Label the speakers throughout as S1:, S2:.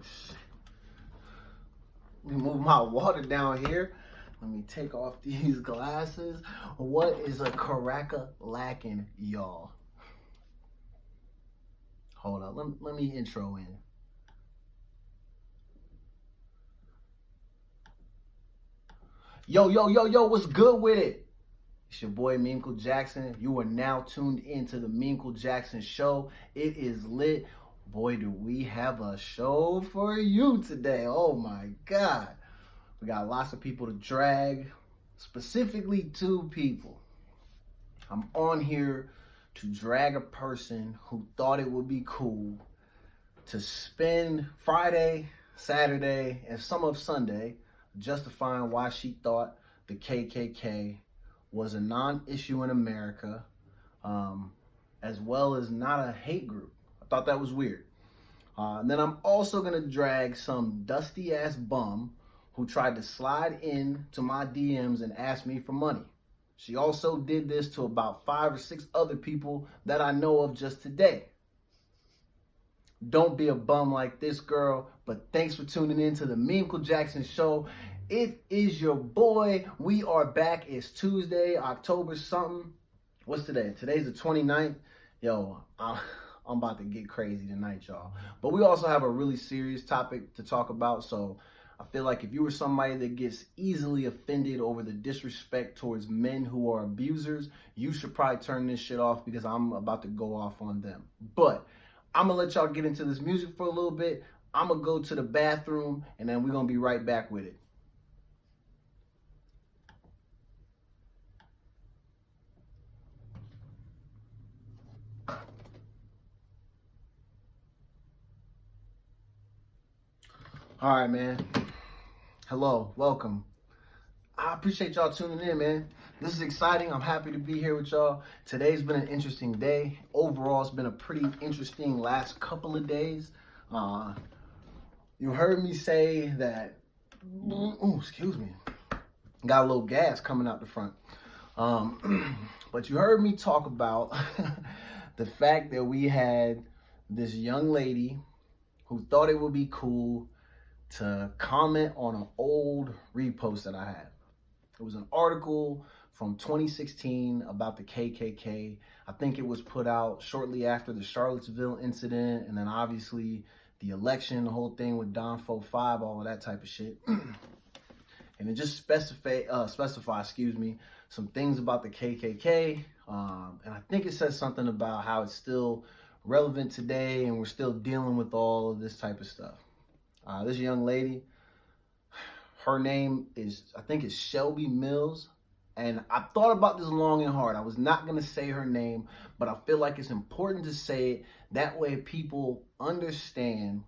S1: shit. Let me move my water down here. Let me take off these glasses. What is a caraca lacking, y'all? Hold on. Let me intro in. Yo, what's good with it? It's your boy Meankle Jackson. You are now tuned into the Meankle Jackson Show. It is lit. Boy, do we have a show for you today. Oh my God. We got lots of people to drag, specifically 2 people. I'm on here to drag a person who thought it would be cool to spend Friday, Saturday, and some of Sunday justifying why she thought the KKK was a non-issue in America, as well as not a hate group. I thought that was weird. And then I'm also going to drag some dusty-ass bum who tried to slide in to my DMs and ask me for money. She also did this to about 5 or 6 other people that I know of just today. Don't be a bum like this girl, but thanks for tuning in to the Meankle Jackson Show. It is your boy. We are back. It's Tuesday, October something. What's today? Today's the 29th. Yo, I'm about to get crazy tonight, y'all. But we also have a really serious topic to talk about. So I feel like if you were somebody that gets easily offended over the disrespect towards men who are abusers, you should probably turn this shit off because I'm about to go off on them. But I'm going to let y'all get into this music for a little bit. I'm going to go to the bathroom, and then we're going to be right back with it. All right, man. Hello. Welcome. I appreciate y'all tuning in, man. This is exciting. I'm happy to be here with y'all. Today's been an interesting day. Overall, it's been a pretty interesting last couple of days. You heard me say that, excuse me, got a little gas coming out the front. But you heard me talk about the fact that we had this young lady who thought it would be cool to comment on an old repost that I had. It was an article from 2016 about the KKK. I think it was put out shortly after the Charlottesville incident, and then obviously the election, the whole thing with Don 45, all of that type of shit. And it just specify, some things about the KKK. And I think it says something about how it's still relevant today and we're still dealing with all of this type of stuff. This young lady, her name is, I think it's Shelby Mills. And I thought about this long and hard. I was not going to say her name, but I feel like it's important to say it. That way people understand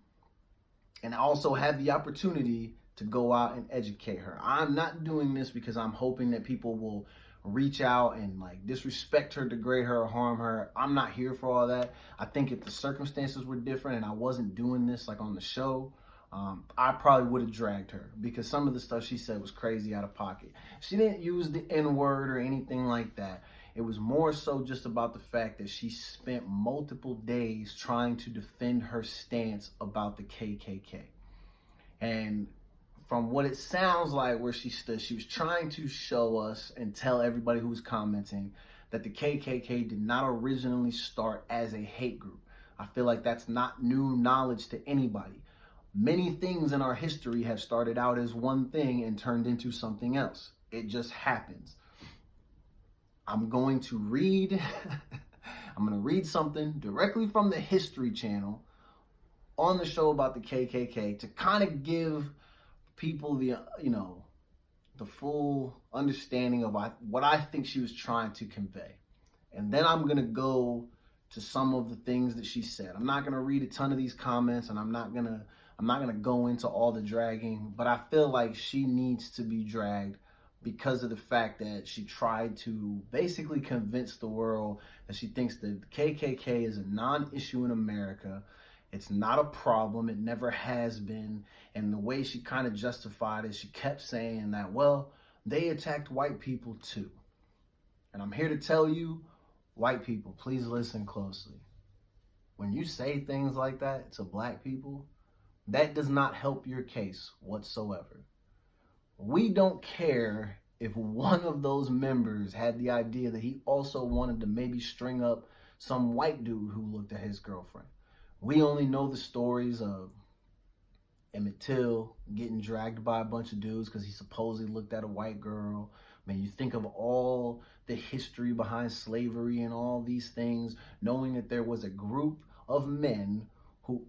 S1: and also have the opportunity to go out and educate her. I'm not doing this because I'm hoping that people will reach out and like disrespect her, degrade her, or harm her. I'm not here for all that. I think if the circumstances were different and I wasn't doing this like on the show, I probably would have dragged her because some of the stuff she said was crazy out of pocket. She didn't use the N-word or anything like that. It was more so just about the fact that she spent multiple days trying to defend her stance about the KKK. And from what it sounds like where she stood, she was trying to show us and tell everybody who was commenting that the KKK did not originally start as a hate group. I feel like that's not new knowledge to anybody. Many things in our history have started out as one thing and turned into something else. It just happens. I'm going to read something directly from the History Channel on the show about the KKK to kind of give people the full understanding of what I think she was trying to convey. And then I'm going to go to some of the things that she said. I'm not going to read a ton of these comments, and I'm not going to go into all the dragging, but I feel like she needs to be dragged because of the fact that she tried to basically convince the world that she thinks that the KKK is a non-issue in America. It's not a problem. It never has been. And the way she kind of justified it, she kept saying that, well, they attacked white people too. And I'm here to tell you, white people, please listen closely. When you say things like that to black people, That does not help your case whatsoever. We don't care if one of those members had the idea that he also wanted to maybe string up some white dude who looked at his girlfriend. We only know the stories of Emmett Till getting dragged by a bunch of dudes because he supposedly looked at a white girl. Man, you think of all the history behind slavery and all these things, knowing that there was a group of men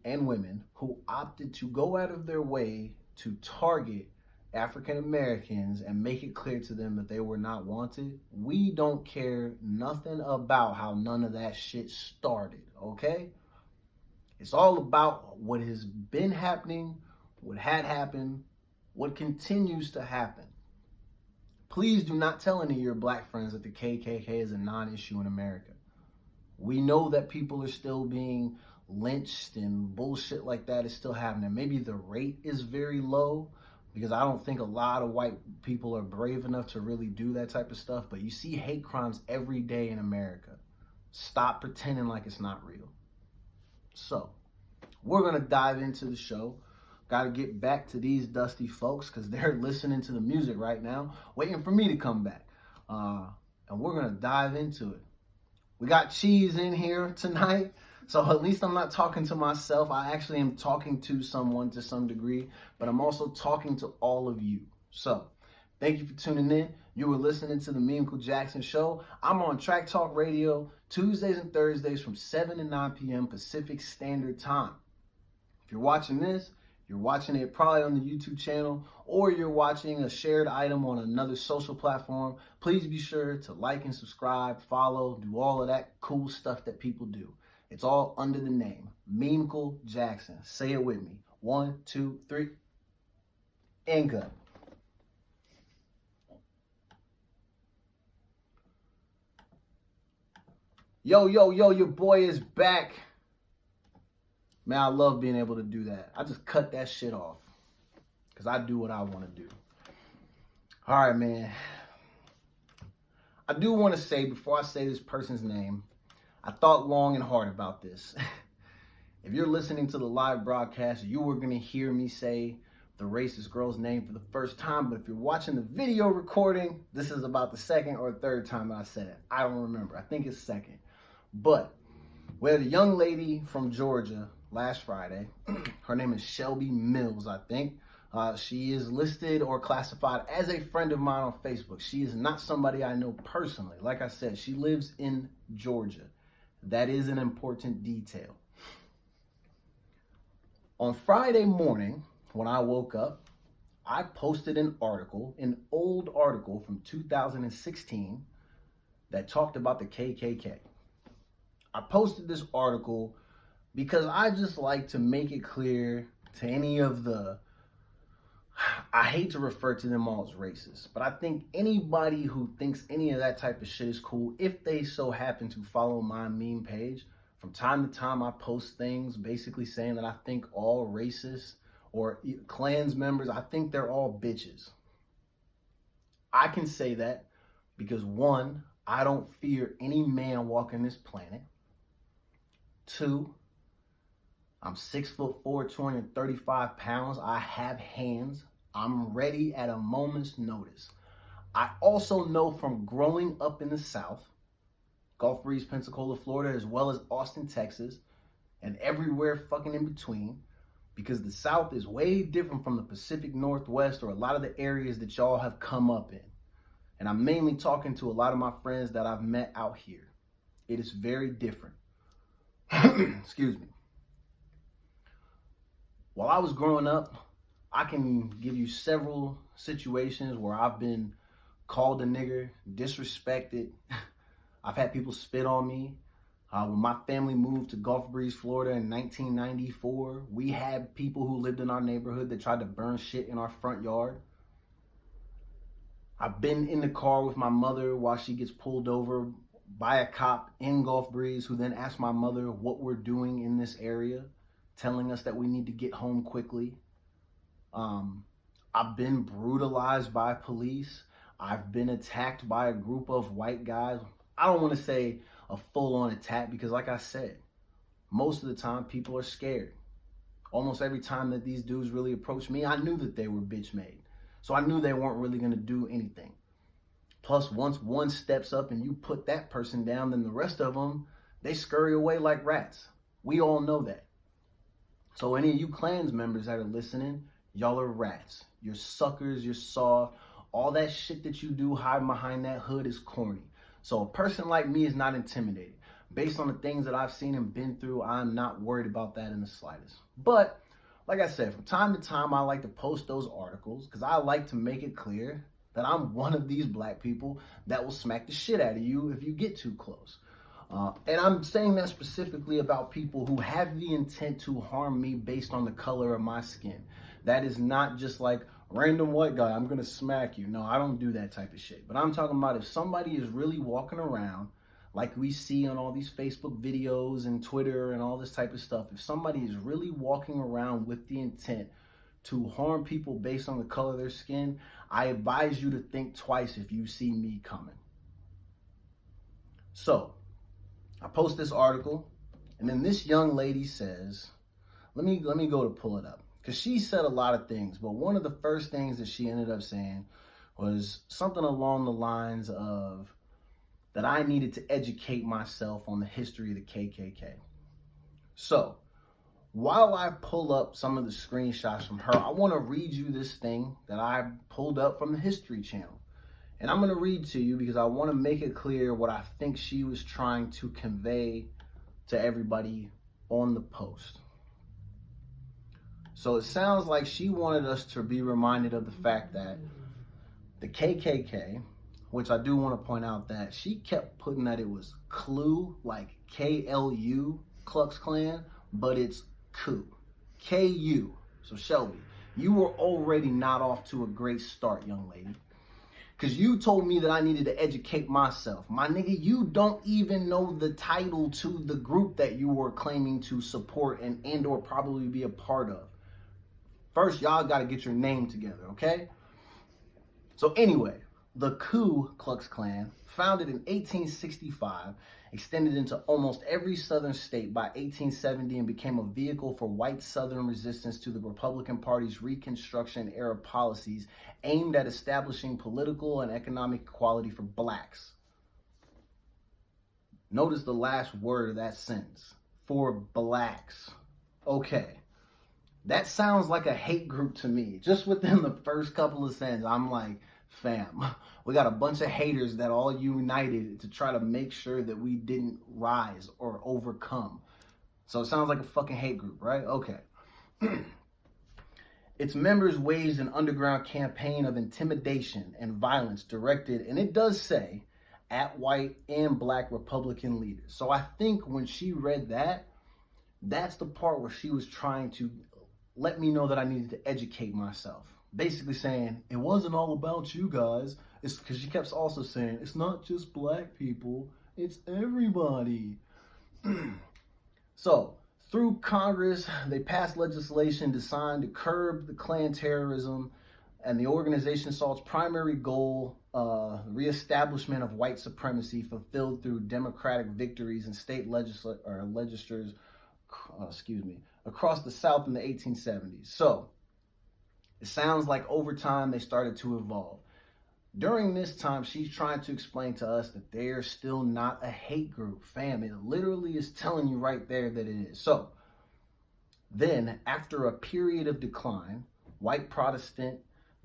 S1: and women who opted to go out of their way to target African Americans and make it clear to them that they were not wanted. We don't care nothing about how none of that shit started, okay? It's all about what has been happening, what had happened, what continues to happen. Please do not tell any of your black friends that the KKK is a non-issue in America. We know that people are still being lynched and bullshit like that is still happening. Maybe the rate is very low because I don't think a lot of white people are brave enough to really do that type of stuff. But you see hate crimes every day in America. Stop pretending like it's not real. So, we're going to dive into the show. Got to get back to these dusty folks because they're listening to the music right now, waiting for me to come back. And we're going to dive into it. We got Cheese in here tonight. So at least I'm not talking to myself. I actually am talking to someone to some degree, but I'm also talking to all of you. So thank you for tuning in. You were listening to the Meemco Jackson Show. I'm on Track Talk Radio Tuesdays and Thursdays from 7 to 9 p.m. Pacific Standard Time. If you're watching this, you're watching it probably on the YouTube channel, or you're watching a shared item on another social platform. Please be sure to like and subscribe, follow, do all of that cool stuff that people do. It's all under the name Meemco Jackson. Say it with me. 1, 2, 3, and go. Yo, your boy is back. Man, I love being able to do that. I just cut that shit off because I do what I want to do. All right, man. I do want to say, before I say this person's name, I thought long and hard about this. If you're listening to the live broadcast, you were going to hear me say the racist girl's name for the first time. But if you're watching the video recording, this is about the second or third time I said it. I don't remember. I think it's second. But we had a young lady from Georgia last Friday. Her name is Shelby Mills, I think. She is listed or classified as a friend of mine on Facebook. She is not somebody I know personally. Like I said, she lives in Georgia. That is an important detail. On Friday morning, when I woke up, I posted an old article from 2016 that talked about the KKK. I posted this article because I just like to make it clear to any of the, I hate to refer to them all as racist, but I think anybody who thinks any of that type of shit is cool, if they so happen to follow my meme page, from time to time I post things basically saying that I think all racists or Klans members, I think they're all bitches. I can say that because 1, I don't fear any man walking this planet. 2, I'm 6'4", 235 pounds. I have hands. I'm ready at a moment's notice. I also know from growing up in the South, Gulf Breeze, Pensacola, Florida, as well as Austin, Texas, and everywhere fucking in between, because the South is way different from the Pacific Northwest or a lot of the areas that y'all have come up in. And I'm mainly talking to a lot of my friends that I've met out here. It is very different. Excuse me. While I was growing up, I can give you several situations where I've been called a nigger, disrespected. I've had people spit on me. When my family moved to Gulf Breeze, Florida in 1994, we had people who lived in our neighborhood that tried to burn shit in our front yard. I've been in the car with my mother while she gets pulled over by a cop in Gulf Breeze who then asked my mother what we're doing in this area, telling us that we need to get home quickly. I've been brutalized by police. I've been attacked by a group of white guys. I don't want to say a full-on attack because like I said, most of the time people are scared. almost every time that these dudes really approached me, I knew that they were bitch made. So I knew they weren't really going to do anything. Plus, once one steps up and you put that person down, then the rest of them, they scurry away like rats. We all know that. So any of you Klans members that are listening, y'all are rats. You're suckers, you're soft. All that shit that you do hiding behind that hood is corny. So a person like me is not intimidated. Based on the things that I've seen and been through, I'm not worried about that in the slightest. But, like I said, from time to time, I like to post those articles because I like to make it clear that I'm one of these black people that will smack the shit out of you if you get too close. And I'm saying that specifically about people who have the intent to harm me based on the color of my skin. That is not just like random white guy, I'm gonna smack you. No, I don't do that type of shit. But I'm talking about if somebody is really walking around like we see on all these Facebook videos and Twitter and all this type of stuff, if somebody is really walking around with the intent to harm people based on the color of their skin, I advise you to think twice if you see me coming. So, I post this article, and then this young lady says, let me go to pull it up, because she said a lot of things, but one of the first things that she ended up saying was something along the lines of that I needed to educate myself on the history of the KKK. So, while I pull up some of the screenshots from her, I want to read you this thing that I pulled up from the History Channel. And I'm going to read to you because I want to make it clear what I think she was trying to convey to everybody on the post. So it sounds like she wanted us to be reminded of the fact that the KKK, which I do want to point out that she kept putting that it was KLU, like KLU, Klux Klan, but it's KU, KU. So Shelby, you were already not off to a great start, young lady. Because you told me that I needed to educate myself. My nigga, you don't even know the title to the group that you were claiming to support and or probably be a part of. First, y'all got to get your name together, okay? So anyway, the Ku Klux Klan, founded in 1865, extended into almost every southern state by 1870 and became a vehicle for white southern resistance to the Republican Party's Reconstruction-era policies aimed at establishing political and economic equality for blacks. Notice the last word of that sentence, for blacks. Okay, that sounds like a hate group to me. Just within the first couple of sentences, I'm like, fam, we got a bunch of haters that all united to try to make sure that we didn't rise or overcome. So it sounds like a fucking hate group, right? Okay. Its members waged an underground campaign of intimidation and violence directed, and it does say, at white and black Republican leaders. So I think when she read that, that's the part where she was trying to let me know that I needed to educate myself. Basically saying, it wasn't all about you guys. It's because she kept also saying, it's not just black people, it's everybody. So, through Congress, they passed legislation designed to curb the Klan terrorism, and the organization saw its primary goal, reestablishment of white supremacy, fulfilled through democratic victories in state legislatures, across the South in the 1870s. So, it sounds like over time they started to evolve. During this time, she's trying to explain to us that they're still not a hate group. Fam, it literally is telling you right there that it is. So, then, after a period of decline, white Protestant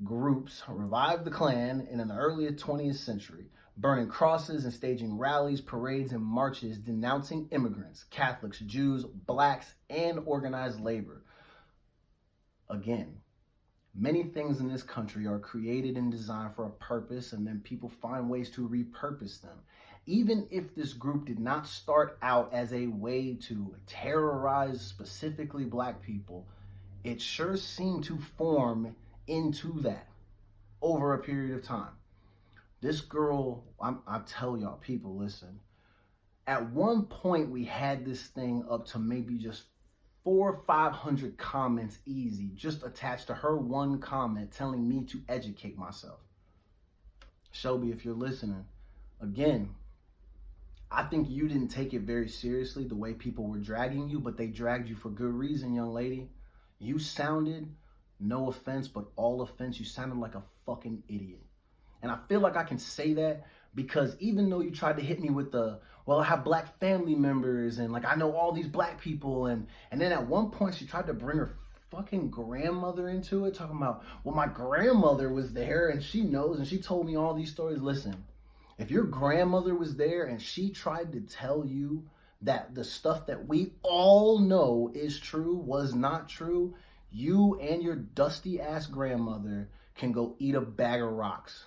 S1: groups revived the Klan in the early 20th century, burning crosses and staging rallies, parades, and marches denouncing immigrants, Catholics, Jews, blacks, and organized labor. Again, many things in this country are created and designed for a purpose, and then people find ways to repurpose them. Even if this group did not start out as a way to terrorize specifically black people, it sure seemed to form into that over a period of time. This girl, I tell y'all, people, listen. At one point, we had this thing up to maybe just 400 or 500 comments easy, just attached to her one comment telling me to educate myself. Shelby, if you're listening, again, I think you didn't take it very seriously the way people were dragging you, but they dragged you for good reason, young lady. You sounded, no offense, but all offense, you sounded like a fucking idiot. And I feel like I can say that because even though you tried to hit me with the, well, I have black family members and like I know all these black people, and then at one point she tried to bring her fucking grandmother into it, talking about, well, my grandmother was there and she knows and she told me all these stories. Listen, if your grandmother was there and she tried to tell you that the stuff that we all know is true was not true, you and your dusty ass grandmother can go eat a bag of rocks.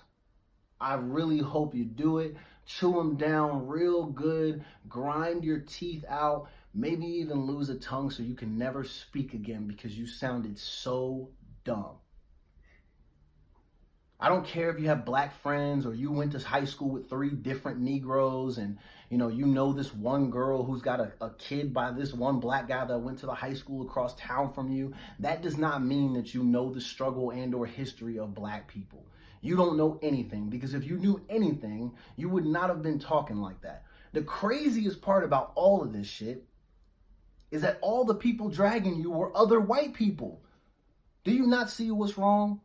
S1: I really hope you do it. Chew them down real good, grind your teeth out, maybe even lose a tongue so you can never speak again because you sounded so dumb. I don't care if you have black friends or you went to high school with 3 different Negroes and you know this one girl who's got a kid by this one black guy that went to the high school across town from you. That does not mean that you know the struggle and or history of black people. You don't know anything, because if you knew anything, you would not have been talking like that. The craziest part about all of this shit is that all the people dragging you were other white people. Do you not see what's wrong?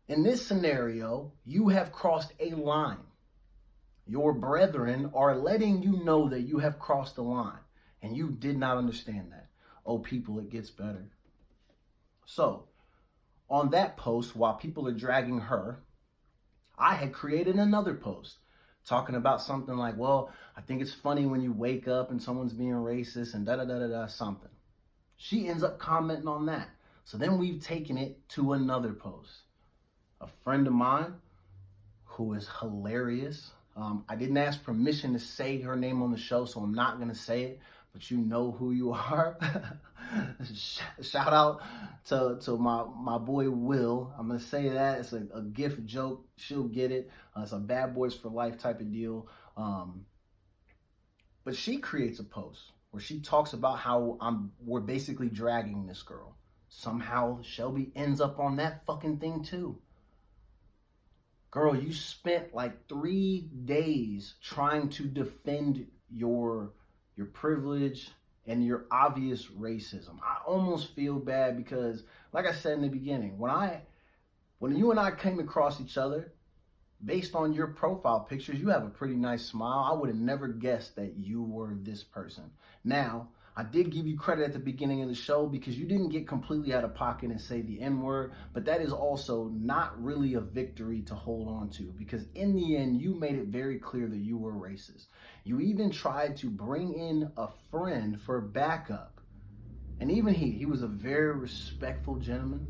S1: In this scenario, you have crossed a line. Your brethren are letting you know that you have crossed the line, and you did not understand that. Oh, people, it gets better. So, on that post, while people are dragging her, I had created another post talking about something like, well, I think it's funny when you wake up and someone's being racist and da-da-da-da-da something. She ends up commenting on that. So then we've taken it to another post. A friend of mine who is hilarious. I didn't ask permission to say her name on the show, so I'm not going to say it, but you know who you are. Shout out to my boy Will. I'm going to say that. It's a gift joke. She'll get it. It's a Bad Boys for Life type of deal. But she creates a post where she talks about how we're basically dragging this girl. Somehow Shelby ends up on that fucking thing too. Girl, you spent like 3 days trying to defend your privilege and your obvious racism. I almost feel bad because, like I said in the beginning, when you and I came across each other, based on your profile pictures, you have a pretty nice smile. I would have never guessed that you were this person. Now, I did give you credit at the beginning of the show because you didn't get completely out of pocket and say the N-word, but that is also not really a victory to hold on to, because in the end, you made it very clear that you were racist. You even tried to bring in a friend for backup. And even he was a very respectful gentleman.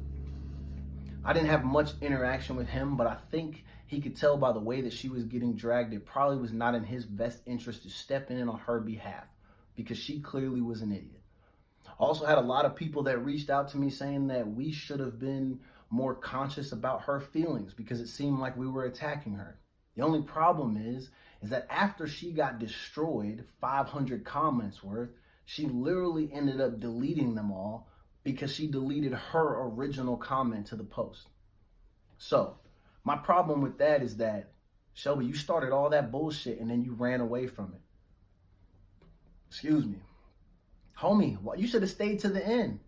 S1: I didn't have much interaction with him, but I think he could tell by the way that she was getting dragged, it probably was not in his best interest to step in on her behalf, because she clearly was an idiot. I also had a lot of people that reached out to me saying that we should have been more conscious about her feelings because it seemed like we were attacking her. The only problem is that after she got destroyed, 500 comments worth, she literally ended up deleting them all because she deleted her original comment to the post. So, my problem with that is that, Shelby, you started all that bullshit and then you ran away from it. Excuse me. Homie, you should have stayed to the end.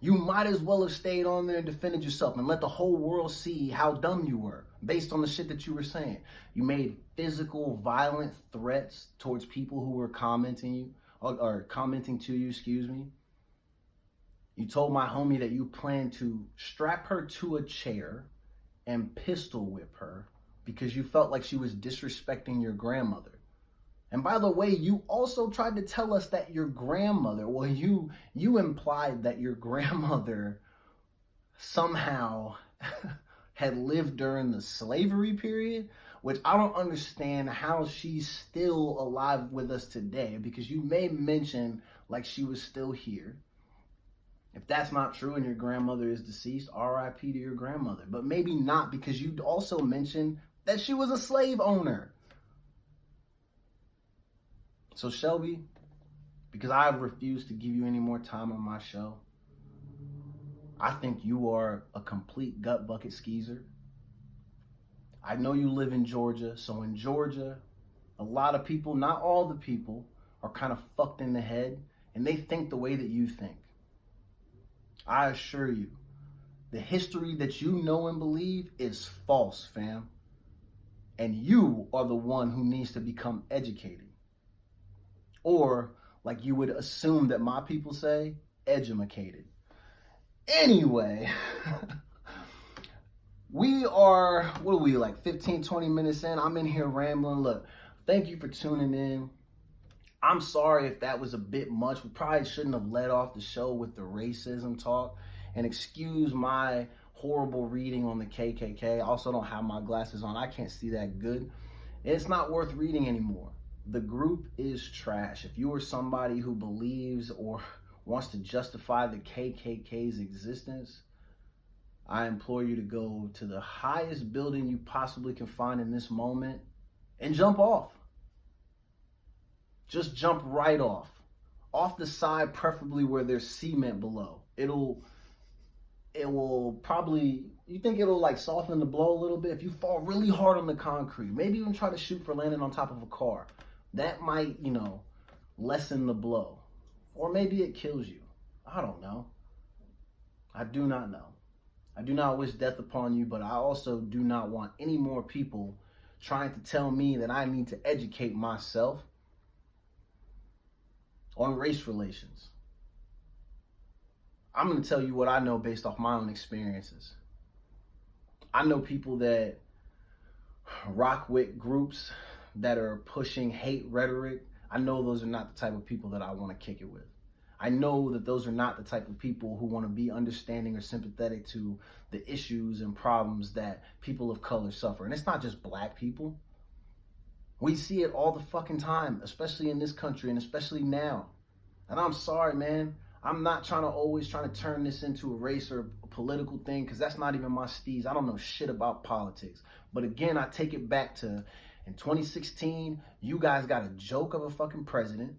S1: You might as well have stayed on there and defended yourself and let the whole world see how dumb you were based on the shit that you were saying. You made physical, violent threats towards people who were commenting to you, excuse me. You told my homie that you planned to strap her to a chair and pistol whip her because you felt like she was disrespecting your grandmother. And by the way, you also tried to tell us that your grandmother, well, you implied that your grandmother somehow had lived during the slavery period, which I don't understand how she's still alive with us today, because you may mention like she was still here. If that's not true and your grandmother is deceased, RIP to your grandmother. But maybe not, because you also mentioned that she was a slave owner. So Shelby, because I refuse to give you any more time on my show, I think you are a complete gut bucket skeezer. I know you live in Georgia, so in Georgia, a lot of people, not all the people, are kind of fucked in the head, and they think the way that you think. I assure you, the history that you know and believe is false, fam. And you are the one who needs to become educated. Or, like you would assume that my people say, edumacated. Anyway, we are, what are we, like 15, 20 minutes in? I'm in here rambling. Look, thank you for tuning in. I'm sorry if that was a bit much. We probably shouldn't have led off the show with the racism talk. And excuse my horrible reading on the KKK. I also don't have my glasses on. I can't see that good. It's not worth reading anymore. The group is trash. If you are somebody who believes or wants to justify the KKK's existence, I implore you to go to the highest building you possibly can find in this moment and jump off. Just jump right off. Off the side, preferably where there's cement below. It will probably, you think it'll like soften the blow a little bit? If you fall really hard on the concrete, maybe even try to shoot for landing on top of a car. That might, lessen the blow. Or maybe it kills you. I don't know. I do not know. I do not wish death upon you, but I also do not want any more people trying to tell me that I need to educate myself on race relations. I'm going to tell you what I know based off my own experiences. I know people that rock with groups that are pushing hate rhetoric. I know those are not the type of people that I want to kick it with. I know that those are not the type of people who want to be understanding or sympathetic to the issues and problems that people of color suffer. And it's not just black people. We see it all the fucking time, especially in this country and especially now. And I'm sorry, man. I'm not always trying to turn this into a race or a political thing, because that's not even my steez. I don't know shit about politics. But again, I take it back to in 2016, you guys got a joke of a fucking president.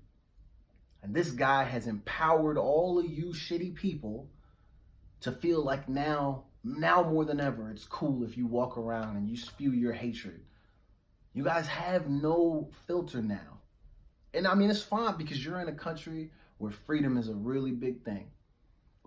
S1: And this guy has empowered all of you shitty people to feel like now more than ever, it's cool if you walk around and you spew your hatred. You guys have no filter now. And I mean, it's fine because you're in a country where freedom is a really big thing.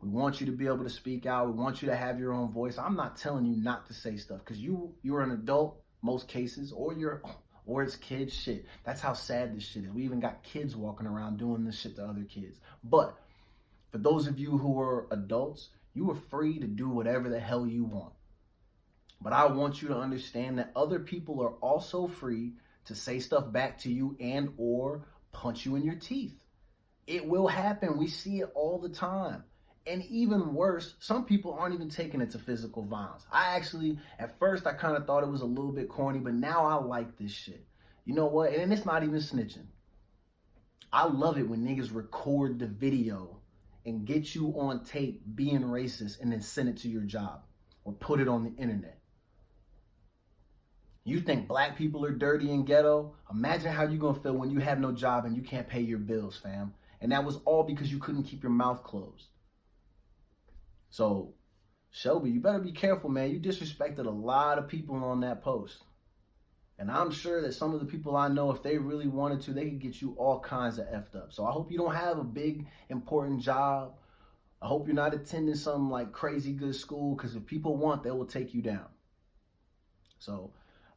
S1: We want you to be able to speak out. We want you to have your own voice. I'm not telling you not to say stuff because you're an adult, most cases, or it's kids shit. That's how sad this shit is. We even got kids walking around doing this shit to other kids. But for those of you who are adults, you are free to do whatever the hell you want. But I want you to understand that other people are also free to say stuff back to you and or punch you in your teeth. It will happen. We see it all the time. And even worse, some people aren't even taking it to physical violence. At first, I kind of thought it was a little bit corny, but now I like this shit. You know what? And it's not even snitching. I love it when niggas record the video and get you on tape being racist and then send it to your job or put it on the internet. You think black people are dirty and ghetto? Imagine how you're going to feel when you have no job and you can't pay your bills, fam. And that was all because you couldn't keep your mouth closed. So, Shelby, you better be careful, man. You disrespected a lot of people on that post. And I'm sure that some of the people I know, if they really wanted to, they could get you all kinds of effed up. So I hope you don't have a big, important job. I hope you're not attending some like crazy good school, because if people want, they will take you down. So,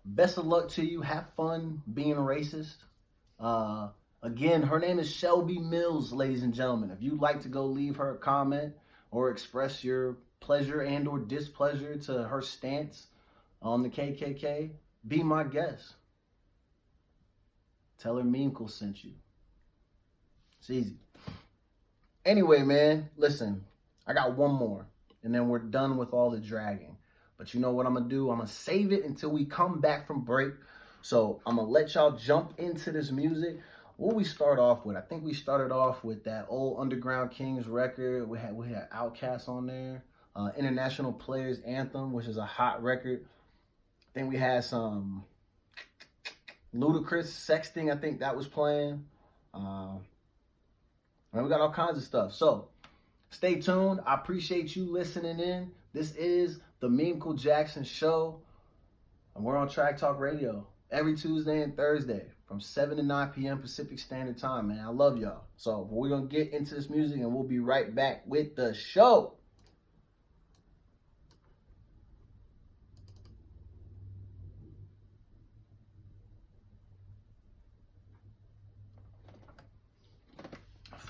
S1: best of luck to you. Have fun being racist. Again, her name is Shelby Mills, ladies and gentlemen. If you'd like to go leave her a comment or express your pleasure and or displeasure to her stance on the KKK, be my guest. Tell her Meemkle sent you. It's easy. Anyway, man, listen, I got one more, and then we're done with all the dragging. But you know what I'm going to do? I'm going to save it until we come back from break. So I'm going to let y'all jump into this music. What we start off with? I think we started off with that old Underground Kings record. We had Outkast on there. International Players Anthem, which is a hot record. Then we had some Ludacris Sexting. I think that was playing. And we got all kinds of stuff. So stay tuned. I appreciate you listening in. This is the Meemkle Jackson Show, and we're on Track Talk Radio every Tuesday and Thursday from 7 to 9 p.m. Pacific Standard Time, man. I love y'all. So we're going to get into this music, and we'll be right back with the show.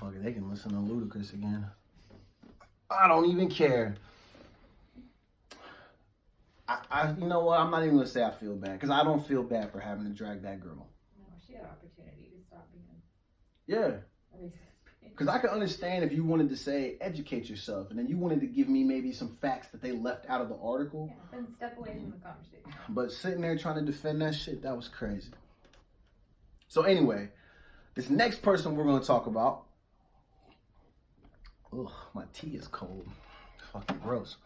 S1: fuck it, they can listen to Ludacris again. I don't even care. You know what? I'm not even gonna say I feel bad, because I don't feel bad for having to drag that girl.
S2: No, she had opportunity to stop being
S1: Yeah.
S2: racist.
S1: Because I can understand if you wanted to say, educate yourself, and then you wanted to give me maybe some facts that they left out of the article.
S2: Yeah, then step away from the conversation.
S1: But sitting there trying to defend that shit, that was crazy. So anyway, this next person we're going to talk about. Ugh, my tea is cold. It's fucking gross.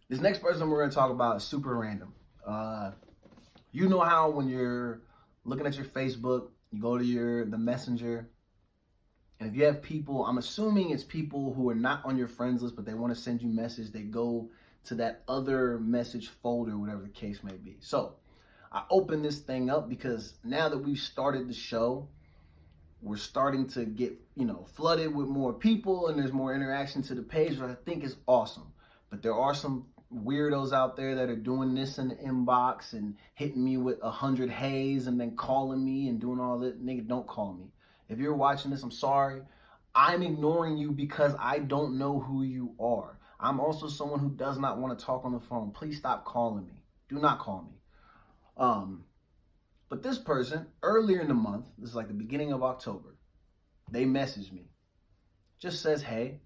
S1: This next person we're going to talk about is super random. You know how when you're looking at your Facebook, you go to the messenger, and if you have people, I'm assuming it's people who are not on your friends list, but they want to send you a message, they go to that other message folder, whatever the case may be. So I opened this thing up because now that we've started the show, we're starting to get, flooded with more people, and there's more interaction to the page, which I think is awesome. But there are some weirdos out there that are doing this in the inbox and hitting me with 100 hays and then calling me and doing all that. Nigga, don't call me. If you're watching this, I'm sorry. I'm ignoring you because I don't know who you are. I'm also someone who does not want to talk on the phone. Please stop calling me. Do not call me. But this person, earlier in the month, this is like the beginning of October, they messaged me. Just says, hey.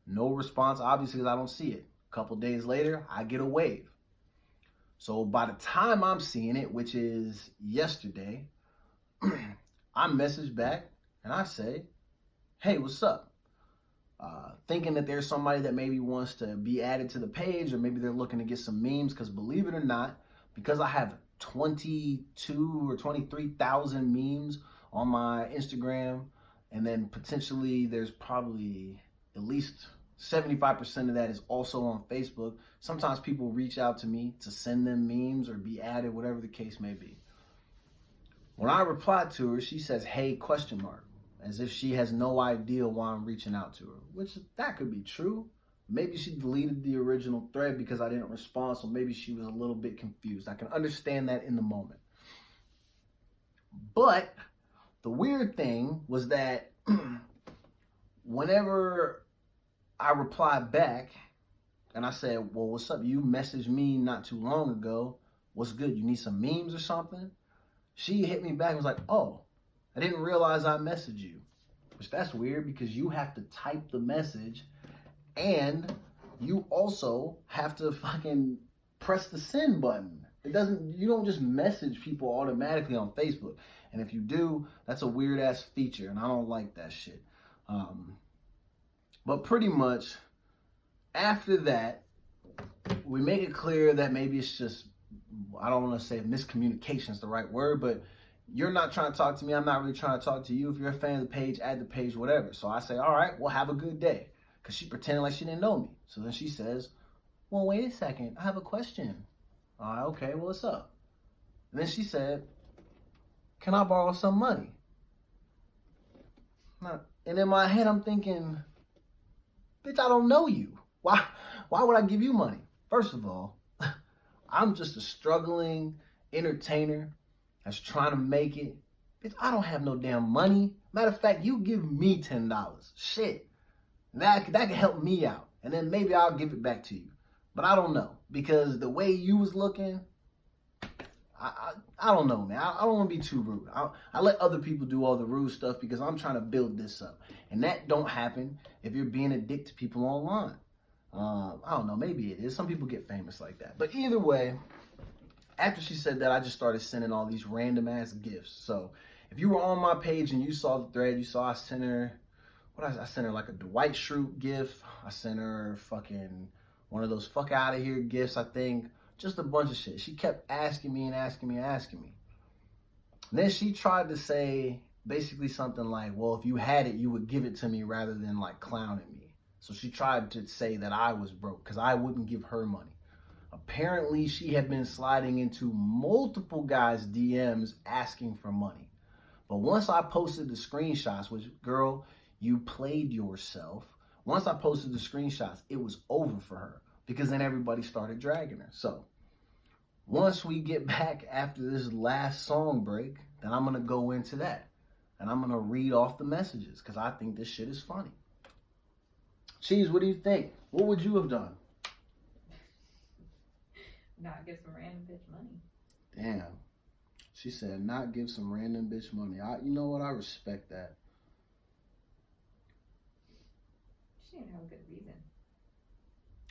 S1: No response, obviously, because I don't see it. A couple days later, I get a wave. So by the time I'm seeing it, which is yesterday, I message back and I say, hey, what's up? Thinking that there's somebody that maybe wants to be added to the page, or maybe they're looking to get some memes, because believe it or not, because I have 22 or 23,000 memes on my Instagram, and then potentially there's probably at least 75% of that is also on Facebook. Sometimes people reach out to me to send them memes or be added, whatever the case may be. When I replied to her, she says, hey, ? As if she has no idea why I'm reaching out to her, which that could be true. Maybe she deleted the original thread because I didn't respond, so maybe she was a little bit confused. I can understand that in the moment. But the weird thing was that whenever I replied back and I said, well, what's up? You messaged me not too long ago. What's good? You need some memes or something? She hit me back and was like, oh, I didn't realize I messaged you. Which that's weird, because you have to type the message and you also have to fucking press the send button. You don't just message people automatically on Facebook. And if you do, that's a weird ass feature, and I don't like that shit. But pretty much after that, we make it clear that maybe it's just, I don't want to say miscommunication is the right word, but you're not trying to talk to me. I'm not really trying to talk to you. If you're a fan of the page, add the page, whatever. So I say, all right, well, have a good day. Because she pretended like she didn't know me. So then she says, well, wait a second. I have a question. Okay, well, what's up? And then she said, can I borrow some money? And in my head, I'm thinking, bitch, I don't know you. Why would I give you money? First of all, I'm just a struggling entertainer that's trying to make it. Bitch, I don't have no damn money. Matter of fact, you give me $10. Shit. That could help me out. And then maybe I'll give it back to you. But I don't know. Because the way you was looking, I don't know, man. I don't want to be too rude. I let other people do all the rude stuff because I'm trying to build this up. And that don't happen if you're being a dick to people online. I don't know. Maybe it is. Some people get famous like that. But either way, after she said that, I just started sending all these random ass gifts. So if you were on my page and you saw the thread, you saw I sent her, I sent her like a Dwight Schrute gift. I sent her fucking one of those fuck out of here gifts, I think. Just a bunch of shit. She kept asking me and asking me and asking me. And then she tried to say basically something like, well, if you had it, you would give it to me rather than like clowning me. So she tried to say that I was broke because I wouldn't give her money. Apparently, she had been sliding into multiple guys' DMs asking for money. But once I posted the screenshots, which, girl, you played yourself. Once I posted the screenshots, it was over for her because then everybody started dragging her. So once we get back after this last song break, then I'm going to go into that. and I'm gonna read off the messages because I think this shit is funny. Cheese, what do you think? What would you have done?
S2: Not give some random bitch money.
S1: Damn. She said not give some random bitch money. You know what? I respect that.
S2: She didn't have a good reason.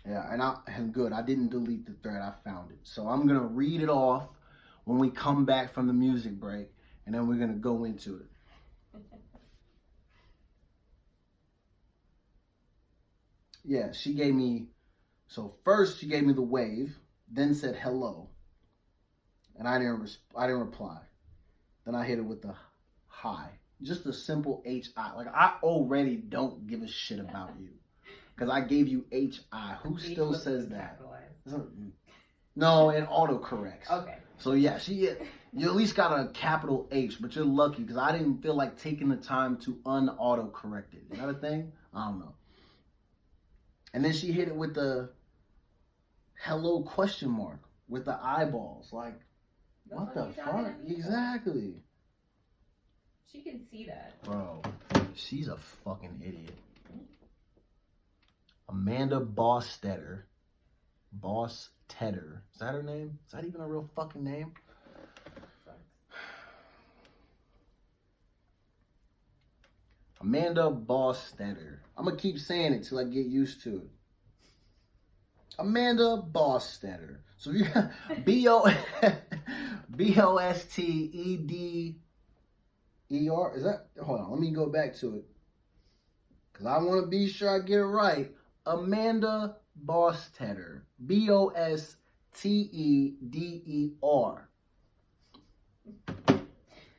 S1: Yeah, and good. I didn't delete the thread. I found it. So I'm gonna read it off when we come back from the music break, and then we're gonna go into it. Yeah, she gave me. So first she gave me the wave, then said hello, and I didn't reply. Then I hit it with the hi, just a simple H-I. Like, I already don't give a shit about you because I gave you H-I. Who still says that? No, it autocorrects.
S2: Okay.
S1: So yeah, you at least got a capital H, but you're lucky because I didn't feel like taking the time to un-autocorrect it. Is that a thing? I don't know. And then she hit it with the hello question mark with the eyeballs. Like, what the fuck? Exactly.
S2: She can see that.
S1: Bro, she's a fucking idiot. Amanda Bostetter. Bostetter. Is that her name? Is that even a real fucking name? Amanda Bostetter. I'm going to keep saying it till I get used to it. Amanda Bostetter. So if you B-O-S-T-E-D-E-R. Is that? Hold on. Let me go back to it. Because I want to be sure I get it right. Amanda Bostetter. B-O-S-T-E-D-E-R.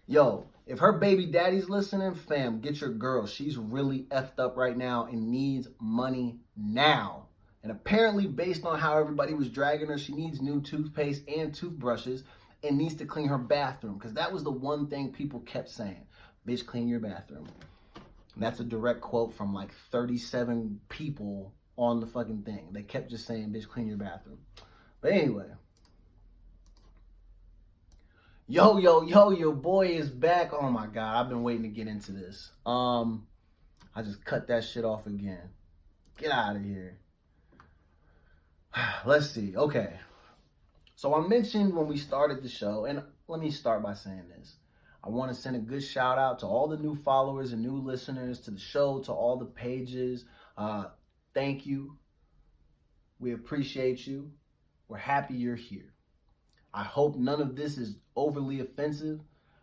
S1: Yo, if her baby daddy's listening, fam, get your girl. She's really effed up right now and needs money now. And apparently, based on how everybody was dragging her, she needs new toothpaste and toothbrushes and needs to clean her bathroom. Because that was the one thing people kept saying. Bitch, clean your bathroom. And that's a direct quote from like 37 people on the fucking thing. They kept just saying, bitch, clean your bathroom. But anyway. Your boy is back. Oh my God, I've been waiting to get into this. I just cut that shit off again. Get out of here. Let's see. Okay. So I mentioned when we started the show, and let me start by saying this. I want to send a good shout out to all the new followers and new listeners to the show, to all the pages. Thank you. We appreciate you. We're happy you're here. I hope none of this is overly offensive.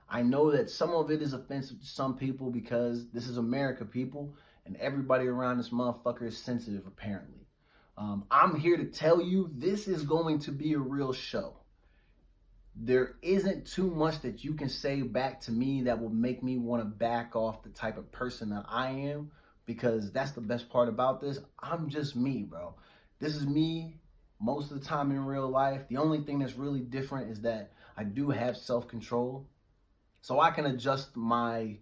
S1: I know that some of it is offensive to some people because this is America, people, and everybody around this motherfucker is sensitive, apparently. I'm here to tell you this is going to be a real show. There isn't too much that you can say back to me that will make me want to back off the type of person that I am, because that's the best part about this. I'm just me, bro. This is me most of the time in real life. The only thing that's really different is that I do have self-control. So I can adjust my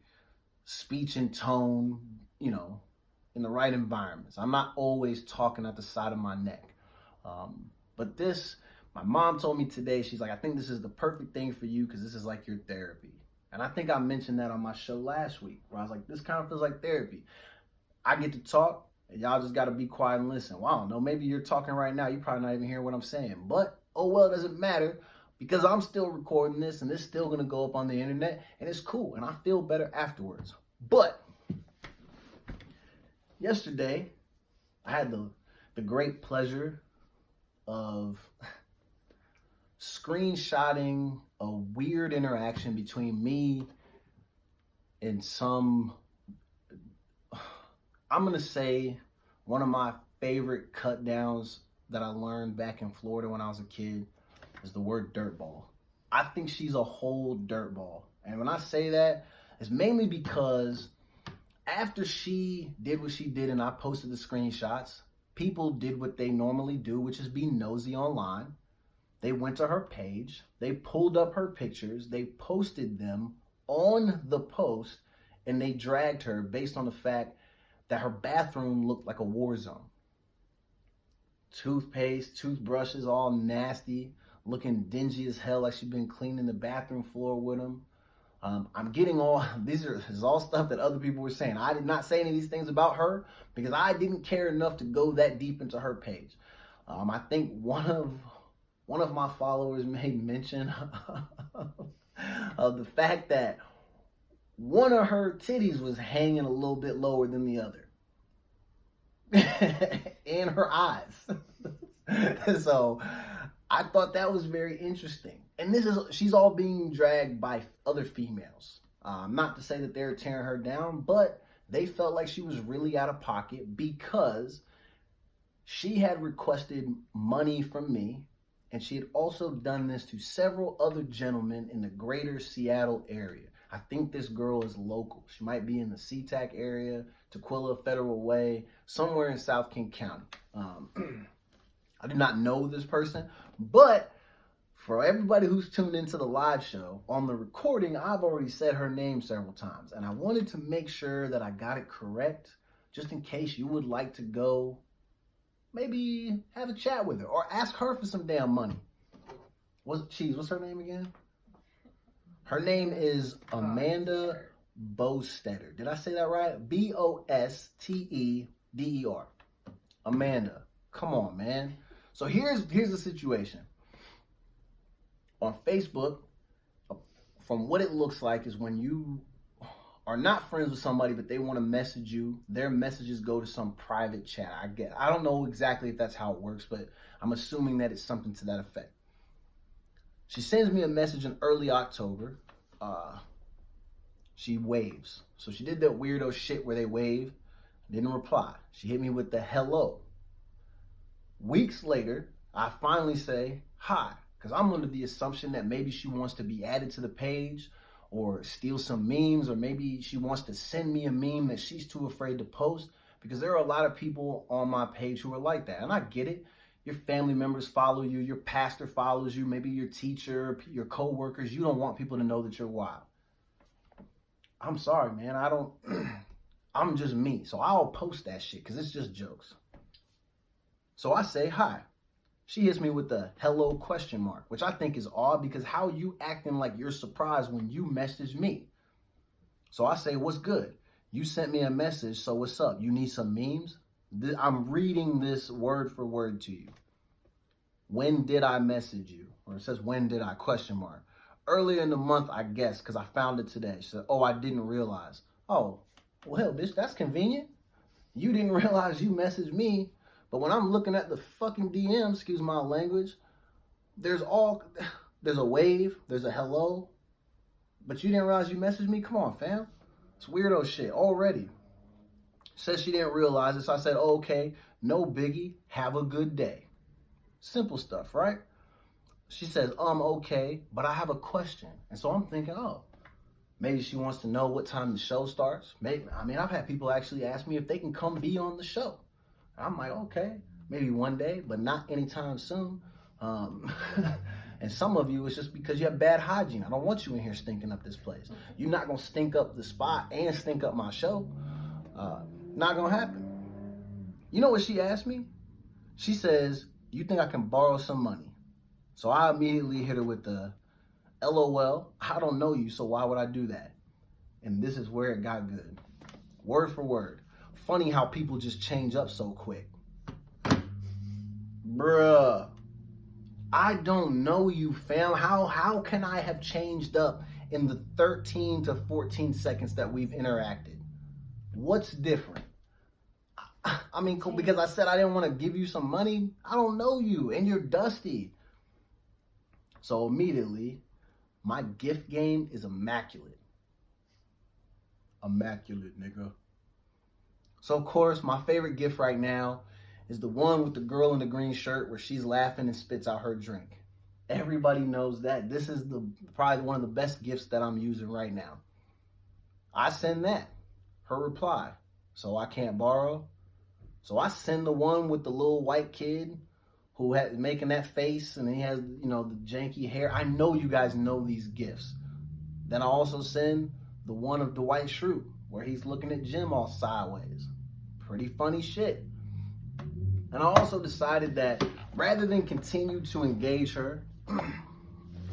S1: speech and tone, you know, in the right environments. I'm not always talking at the side of my neck. But this, my mom told me today, she's like, I think this is the perfect thing for you because this is like your therapy. And I think I mentioned that on my show last week where I was like, this kind of feels like therapy. I get to talk and y'all just got to be quiet and listen. Well, I don't know, maybe you're talking right now. You're probably not even hearing what I'm saying. But, oh well, it doesn't matter because I'm still recording this and it's still going to go up on the internet and it's cool and I feel better afterwards. But yesterday, I had the great pleasure of screenshotting a weird interaction between me and some, I'm going to say, one of my favorite cut downs that I learned back in Florida when I was a kid is the word dirtball. I think she's a whole dirtball. And when I say that, it's mainly because after she did what she did and I posted the screenshots, people did what they normally do, which is be nosy online. They went to her page, they pulled up her pictures, they posted them on the post, and they dragged her based on the fact that her bathroom looked like a war zone. Toothpaste, toothbrushes, all nasty, looking dingy as hell, like she'd been cleaning the bathroom floor with them. I'm getting all, this is all stuff that other people were saying. I did not say any of these things about her because I didn't care enough to go that deep into her page. I think one of my followers made mention of the fact that one of her titties was hanging a little bit lower than the other. In her eyes. So I thought that was very interesting. And she's all being dragged by other females. Not to say that they're tearing her down, but they felt like she was really out of pocket because she had requested money from me, and she had also done this to several other gentlemen in the greater Seattle area. I think this girl is local. She might be in the SeaTac area, Tukwila Federal Way, somewhere in South King County. I do not know this person, but for everybody who's tuned into the live show, on the recording, I've already said her name several times, and I wanted to make sure that I got it correct, just in case you would like to go maybe have a chat with her or ask her for some damn money. What's her name again? Her name is Amanda Bosteder. Did I say that right? Bosteder. Amanda, come on, man. So here's the situation. On Facebook, from what it looks like is when you are not friends with somebody, but they want to message you, their messages go to some private chat. I don't know exactly if that's how it works, but I'm assuming that it's something to that effect. She sends me a message in early October. She waves. So she did that weirdo shit where they wave, didn't reply. She hit me with the hello. Weeks later, I finally say hi, because I'm under the assumption that maybe she wants to be added to the page or steal some memes, or maybe she wants to send me a meme that she's too afraid to post, because there are a lot of people on my page who are like that. And I get it. Your family members follow you, your pastor follows you, maybe your teacher, your co-workers. You don't want people to know that you're wild. I'm sorry, man. I'm just me. So I'll post that shit because it's just jokes. So I say hi. She hits me with the hello question mark, which I think is odd because how you acting like you're surprised when you message me? So I say, what's good? You sent me a message, so what's up? You need some memes? I'm reading this word for word to you. When did I message you? Or it says, when did I question mark? Earlier in the month, I guess, because I found it today. She said, oh, I didn't realize. Oh, well, bitch, that's convenient. You didn't realize you messaged me. But when I'm looking at the fucking DM, excuse my language, there's a wave, there's a hello, but you didn't realize you messaged me? Come on, fam. It's weirdo shit already. Says she didn't realize it, so I said, oh, okay, no biggie, have a good day. Simple stuff, right? She says, okay, but I have a question. And so I'm thinking, oh, maybe she wants to know what time the show starts. Maybe, I've had people actually ask me if they can come be on the show. I'm like, okay, maybe one day, but not anytime soon. And some of you, it's just because you have bad hygiene. I don't want you in here stinking up this place. You're not going to stink up the spot and stink up my show. Not going to happen. You know what she asked me? She says, you think I can borrow some money? So I immediately hit her with the, LOL, I don't know you, so why would I do that? And this is where it got good. Word for word. Funny how people just change up so quick. Bruh, I don't know you, fam. How can I have changed up in the 13 to 14 seconds that we've interacted? What's different? Because I said I didn't want to give you some money. I don't know you, and you're dusty. So immediately, my gift game is immaculate. Immaculate, nigga. So, of course, my favorite gift right now is the one with the girl in the green shirt where she's laughing and spits out her drink. Everybody knows that. This is probably one of the best gifts that I'm using right now. I send that. Her reply. So I can't borrow. So I send the one with the little white kid who had making that face and he has, the janky hair. I know you guys know these gifts. Then I also send the one of Dwight Schrute where he's looking at Jim all sideways. Pretty funny shit. And I also decided that rather than continue to engage her,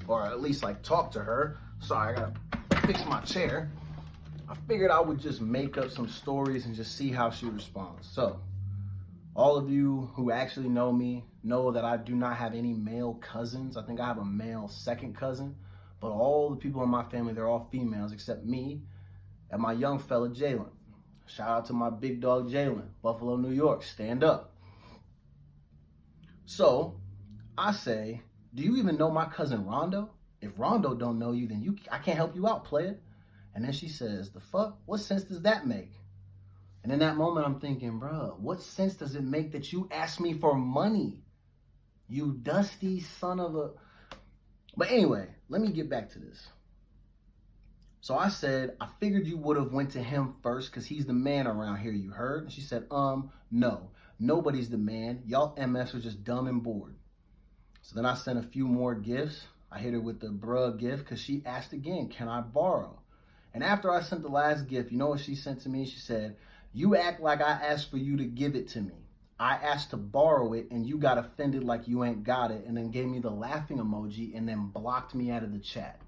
S1: or at least talk to her, sorry, I gotta fix my chair, I figured I would just make up some stories and just see how she responds. So, all of you who actually know me know that I do not have any male cousins. I think I have a male second cousin, but all the people in my family, they're all females except me and my young fella, Jalen. Shout out to my big dog, Jalen, Buffalo, New York, stand up. So, I say, do you even know my cousin Rondo? If Rondo don't know you, then I can't help you out, player. And then she says, the fuck? What sense does that make? And in that moment, I'm thinking, bro, what sense does it make that you ask me for money? You dusty son of a... But anyway, let me get back to this. So I said, I figured you would have went to him first because he's the man around here, you heard? And she said, no. Nobody's the man. Y'all MFs are just dumb and bored. So then I sent a few more gifts. I hit her with the bruh gift because she asked again, can I borrow? And after I sent the last gift, you know what she sent to me? She said, you act like I asked for you to give it to me. I asked to borrow it and you got offended like you ain't got it, and then gave me the laughing emoji and then blocked me out of the chat.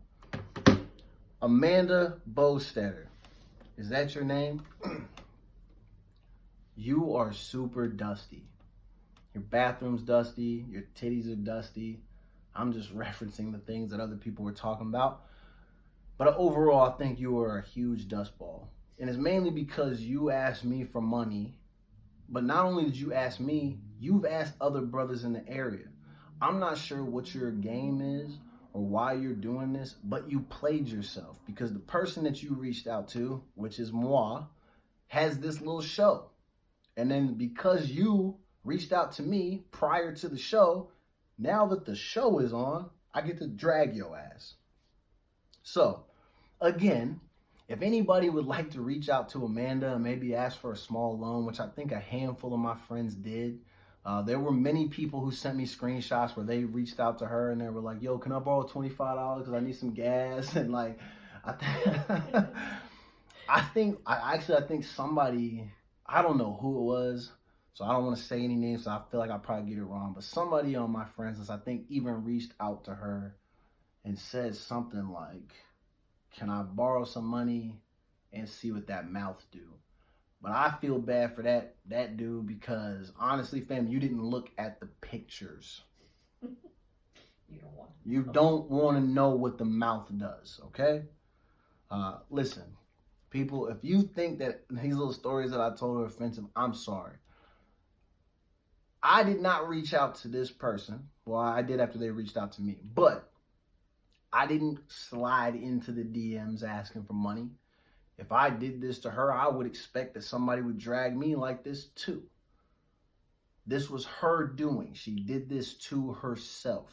S1: Amanda Bostetter, is that your name? You are super dusty. Your bathroom's dusty, your titties are dusty. I'm just referencing the things that other people were talking about. But overall, I think you are a huge dustball. And it's mainly because you asked me for money. But not only did you ask me, you've asked other brothers in the area. I'm not sure what your game is or why you're doing this, but you played yourself. Because the person that you reached out to, which is moi, has this little show. And then because you reached out to me prior to the show, now that the show is on, I get to drag your ass. So, again, if anybody would like to reach out to Amanda and maybe ask for a small loan, which I think a handful of my friends did, there were many people who sent me screenshots where they reached out to her and they were like, yo, can I borrow $25 because I need some gas? And like, I think somebody, I don't know who it was, so I don't want to say any names, so I feel like I'll probably get it wrong, but somebody on my friends list, I think, even reached out to her and said something like, can I borrow some money and see what that mouth do? But I feel bad for that dude because, honestly, fam, you didn't look at the pictures. You don't want to know what the mouth does, okay? Listen, people, if you think that these little stories that I told are offensive, I'm sorry. I did not reach out to this person. Well, I did after they reached out to me. But I didn't slide into the DMs asking for money. If I did this to her, I would expect that somebody would drag me like this too. This was her doing. She did this to herself.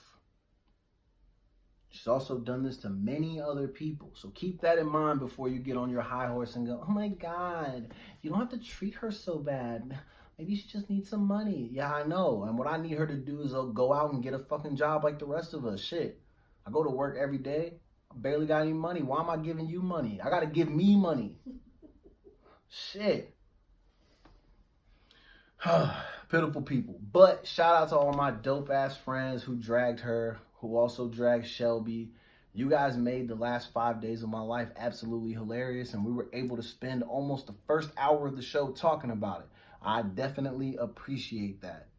S1: She's also done this to many other people. So keep that in mind before you get on your high horse and go, oh my God, you don't have to treat her so bad. Maybe she just needs some money. Yeah, I know. And what I need her to do is go out and get a fucking job like the rest of us. Shit. I go to work every day. I barely got any money. Why am I giving you money? I got to give me money. Shit. Pitiful people. But shout out to all my dope ass friends who dragged her, who also dragged Shelby. You guys made the last 5 days of my life absolutely hilarious, and we were able to spend almost the first hour of the show talking about it. I definitely appreciate that.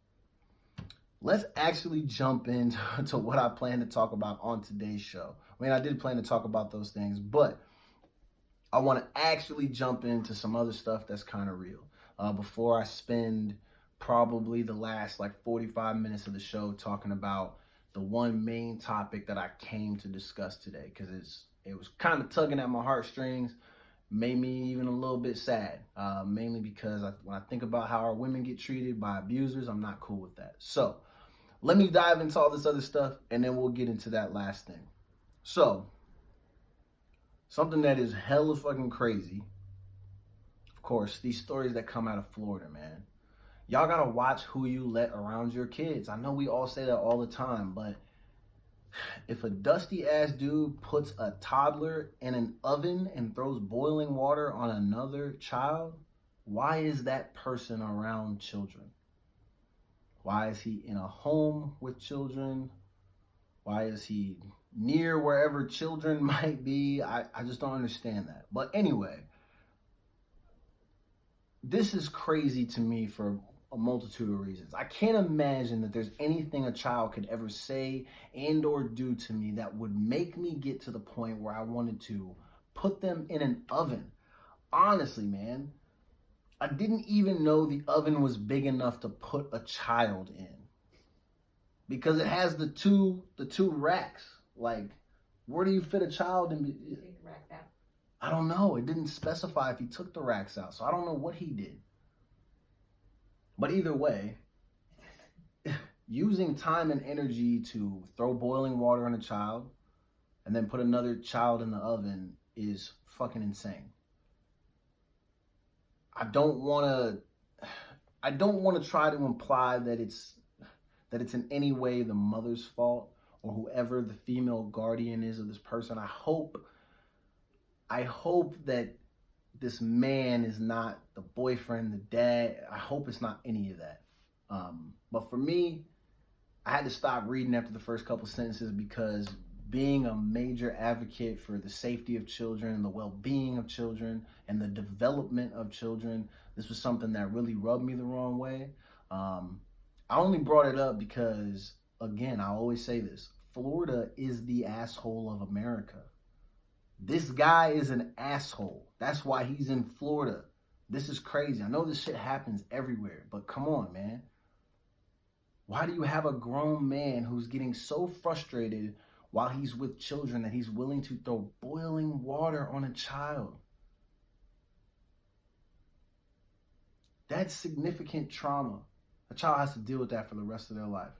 S1: Let's actually jump into what I plan to talk about on today's show. I mean, I did plan to talk about those things, but I want to actually jump into some other stuff that's kind of real before I spend probably the last 45 minutes of the show talking about the one main topic that I came to discuss today, because it was kind of tugging at my heartstrings, made me even a little bit sad, mainly because when I think about how our women get treated by abusers, I'm not cool with that. So let me dive into all this other stuff, and then we'll get into that last thing. So, something that is hella fucking crazy, of course, these stories that come out of Florida, man. Y'all gotta watch who you let around your kids. I know we all say that all the time, but if a dusty ass dude puts a toddler in an oven and throws boiling water on another child, why is that person around children? Why is he in a home with children? Why is he near wherever children might be. I just don't understand that. But anyway, this is crazy to me for a multitude of reasons. I can't imagine that there's anything a child could ever say and or do to me that would make me get to the point where I wanted to put them in an oven. Honestly, man, I didn't even know the oven was big enough to put a child in, because it has the two racks. Like, where do you fit a child in?
S2: Take the racks out.
S1: I don't know. It didn't specify if he took the racks out, so I don't know what he did. But either way, using time and energy to throw boiling water on a child and then put another child in the oven is fucking insane. I don't want to try to imply that it's in any way the mother's fault or whoever the female guardian is of this person. I hope that this man is not the boyfriend, the dad. I hope it's not any of that. But for me, I had to stop reading after the first couple sentences, because being a major advocate for the safety of children and the well-being of children and the development of children, this was something that really rubbed me the wrong way. I only brought it up because, again, I always say this: Florida is the asshole of America. This guy is an asshole. That's why he's in Florida. This is crazy. I know this shit happens everywhere, but come on, man. Why do you have a grown man who's getting so frustrated while he's with children that he's willing to throw boiling water on a child? That's significant trauma. A child has to deal with that for the rest of their life.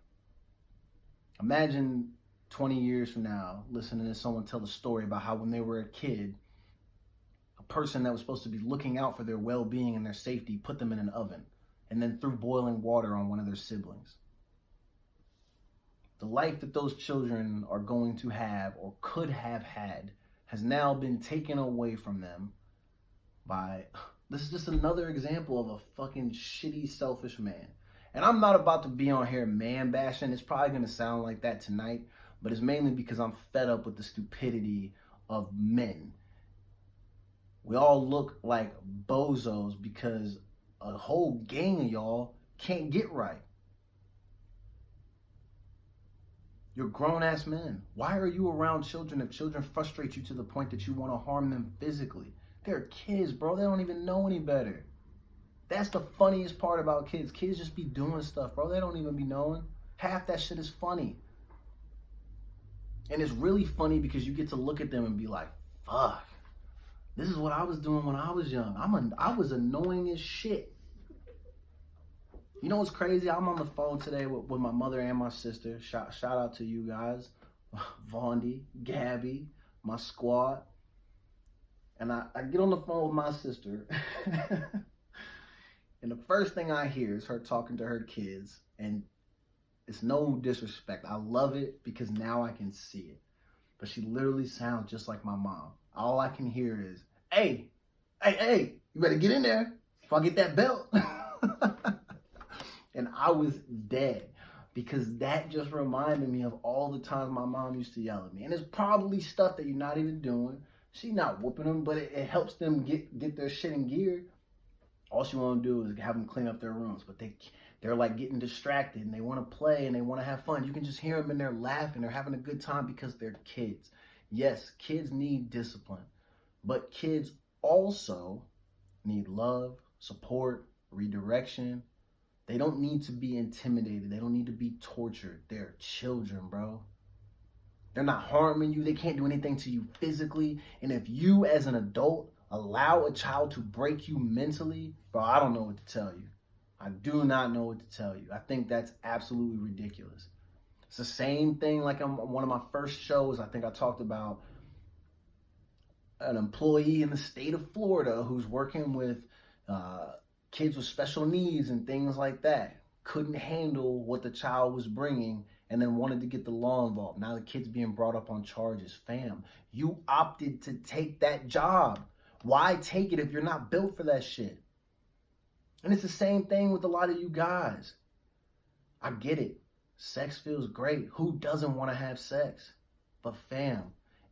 S1: Imagine 20 years from now listening to someone tell a story about how when they were a kid, a person that was supposed to be looking out for their well-being and their safety put them in an oven and then threw boiling water on one of their siblings. The life that those children are going to have or could have had has now been taken away from them by... This is just another example of a fucking shitty, selfish man. And I'm not about to be on here man bashing. It's probably going to sound like that tonight, but it's mainly because I'm fed up with the stupidity of men. We all look like bozos because a whole gang of y'all can't get right. You're grown-ass men. Why are you around children if children frustrate you to the point that you want to harm them physically? They're kids, bro. They don't even know any better. That's the funniest part about kids. Kids just be doing stuff, bro. They don't even be knowing. Half that shit is funny. And it's really funny because you get to look at them and be like, fuck, this is what I was doing when I was young. I was annoying as shit. You know what's crazy? I'm on the phone today with my mother and my sister. Shout out to you guys. Vondi, Gabby, my squad. And I get on the phone with my sister. And the first thing I hear is her talking to her kids. And it's no disrespect. I love it because now I can see it. But she literally sounds just like my mom. All I can hear is, hey, you better get in there before I get that belt. And I was dead because that just reminded me of all the times my mom used to yell at me. And it's probably stuff that you're not even doing. She's not whooping them, but it helps them get their shit in gear. All she want to do is have them clean up their rooms. But they're like getting distracted and they want to play and they want to have fun. You can just hear them and they're laughing. They're having a good time because they're kids. Yes, kids need discipline. But kids also need love, support, redirection. They don't need to be intimidated. They don't need to be tortured. They're children, bro. They're not harming you. They can't do anything to you physically. And if you as an adult allow a child to break you mentally, bro, I don't know what to tell you. I do not know what to tell you. I think that's absolutely ridiculous. It's the same thing like on one of my first shows. I think I talked about an employee in the state of Florida who's working with kids with special needs and things like that. Couldn't handle what the child was bringing and then wanted to get the law involved. Now the kid's being brought up on charges. Fam, you opted to take that job. Why take it if you're not built for that shit? And it's the same thing with a lot of you guys. I get it. Sex feels great. Who doesn't want to have sex? But fam,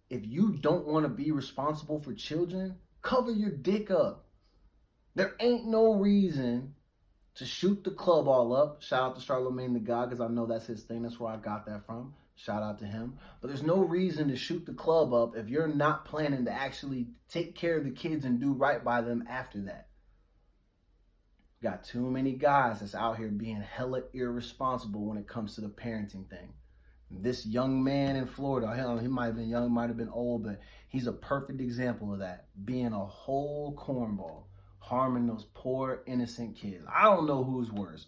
S1: if you don't want to be responsible for children, cover your dick up. There ain't no reason to shoot the club all up. Shout out to Charlemagne the God, because I know that's his thing. That's where I got that from. Shout out to him. But there's no reason to shoot the club up if you're not planning to actually take care of the kids and do right by them after that. Got too many guys that's out here being hella irresponsible when it comes to the parenting thing. This young man in Florida, he might have been young, might have been old, but he's a perfect example of that. Being a whole cornball, harming those poor, innocent kids. I don't know who's worse.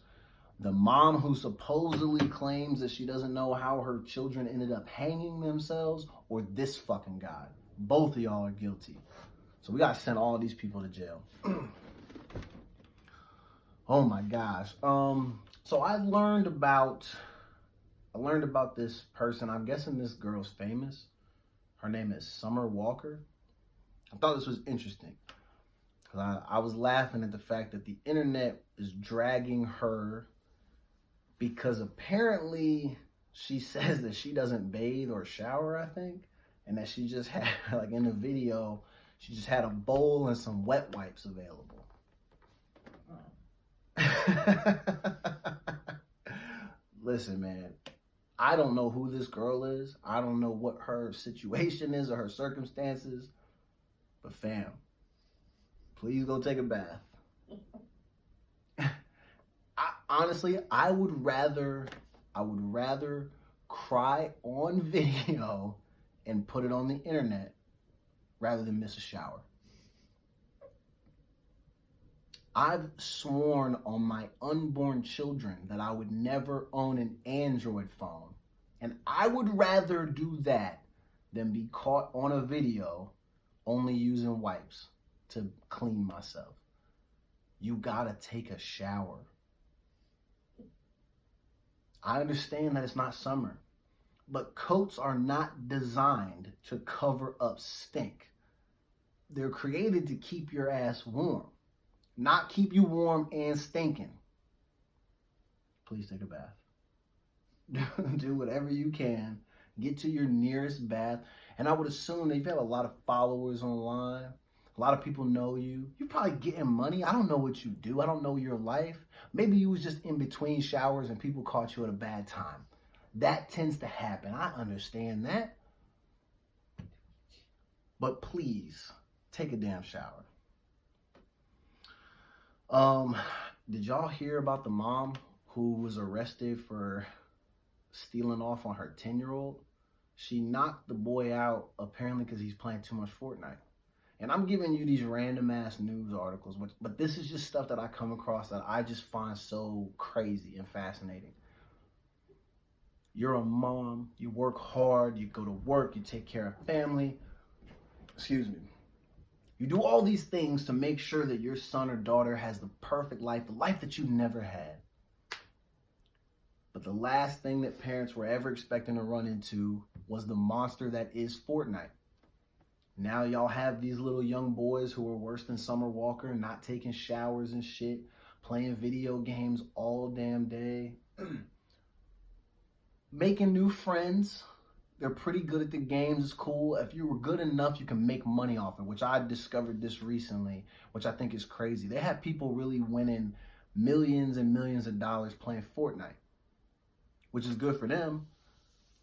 S1: The mom who supposedly claims that she doesn't know how her children ended up hanging themselves, or this fucking guy. Both of y'all are guilty. So we gotta send all these people to jail. Oh my gosh. So I learned about this person. I'm guessing this girl's famous. Her name is Summer Walker. I thought this was interesting. I was laughing at the fact that the internet is dragging her because apparently she says that she doesn't bathe or shower, I think. And that she just had, like in the video, she just had a bowl and some wet wipes available. Listen, man, I don't know who this girl is. I don't know what her situation is or her circumstances. But fam, please go take a bath. Honestly, I would rather cry on video and put it on the internet rather than miss a shower. I've sworn on my unborn children that I would never own an Android phone. And I would rather do that than be caught on a video only using wipes to clean myself. You gotta take a shower. I understand that it's not summer, but coats are not designed to cover up stink. They're created to keep your ass warm, not keep you warm and stinking. Please take a bath. Do whatever you can. Get to your nearest bath. And I would assume that if you have a lot of followers online, a lot of people know you, you're probably getting money. I don't know what you do. I don't know your life. Maybe you was just in between showers and people caught you at a bad time. That tends to happen. I understand that. But please, take a damn shower. Did y'all hear about the mom who was arrested for stealing off on her 10-year-old? She knocked the boy out apparently because he's playing too much Fortnite. And I'm giving you these random ass news articles, but this is just stuff that I come across that I just find so crazy and fascinating. You're a mom, you work hard, you go to work, you take care of family. Excuse me. You do all these things to make sure that your son or daughter has the perfect life, the life that you never had. But the last thing that parents were ever expecting to run into was the monster that is Fortnite. Now y'all have these little young boys who are worse than Summer Walker, not taking showers and shit, playing video games all damn day, making new friends. They're pretty good at the games. It's cool. If you were good enough, you can make money off it, which I discovered this recently, which I think is crazy. They have people really winning millions and millions of dollars playing Fortnite, which is good for them.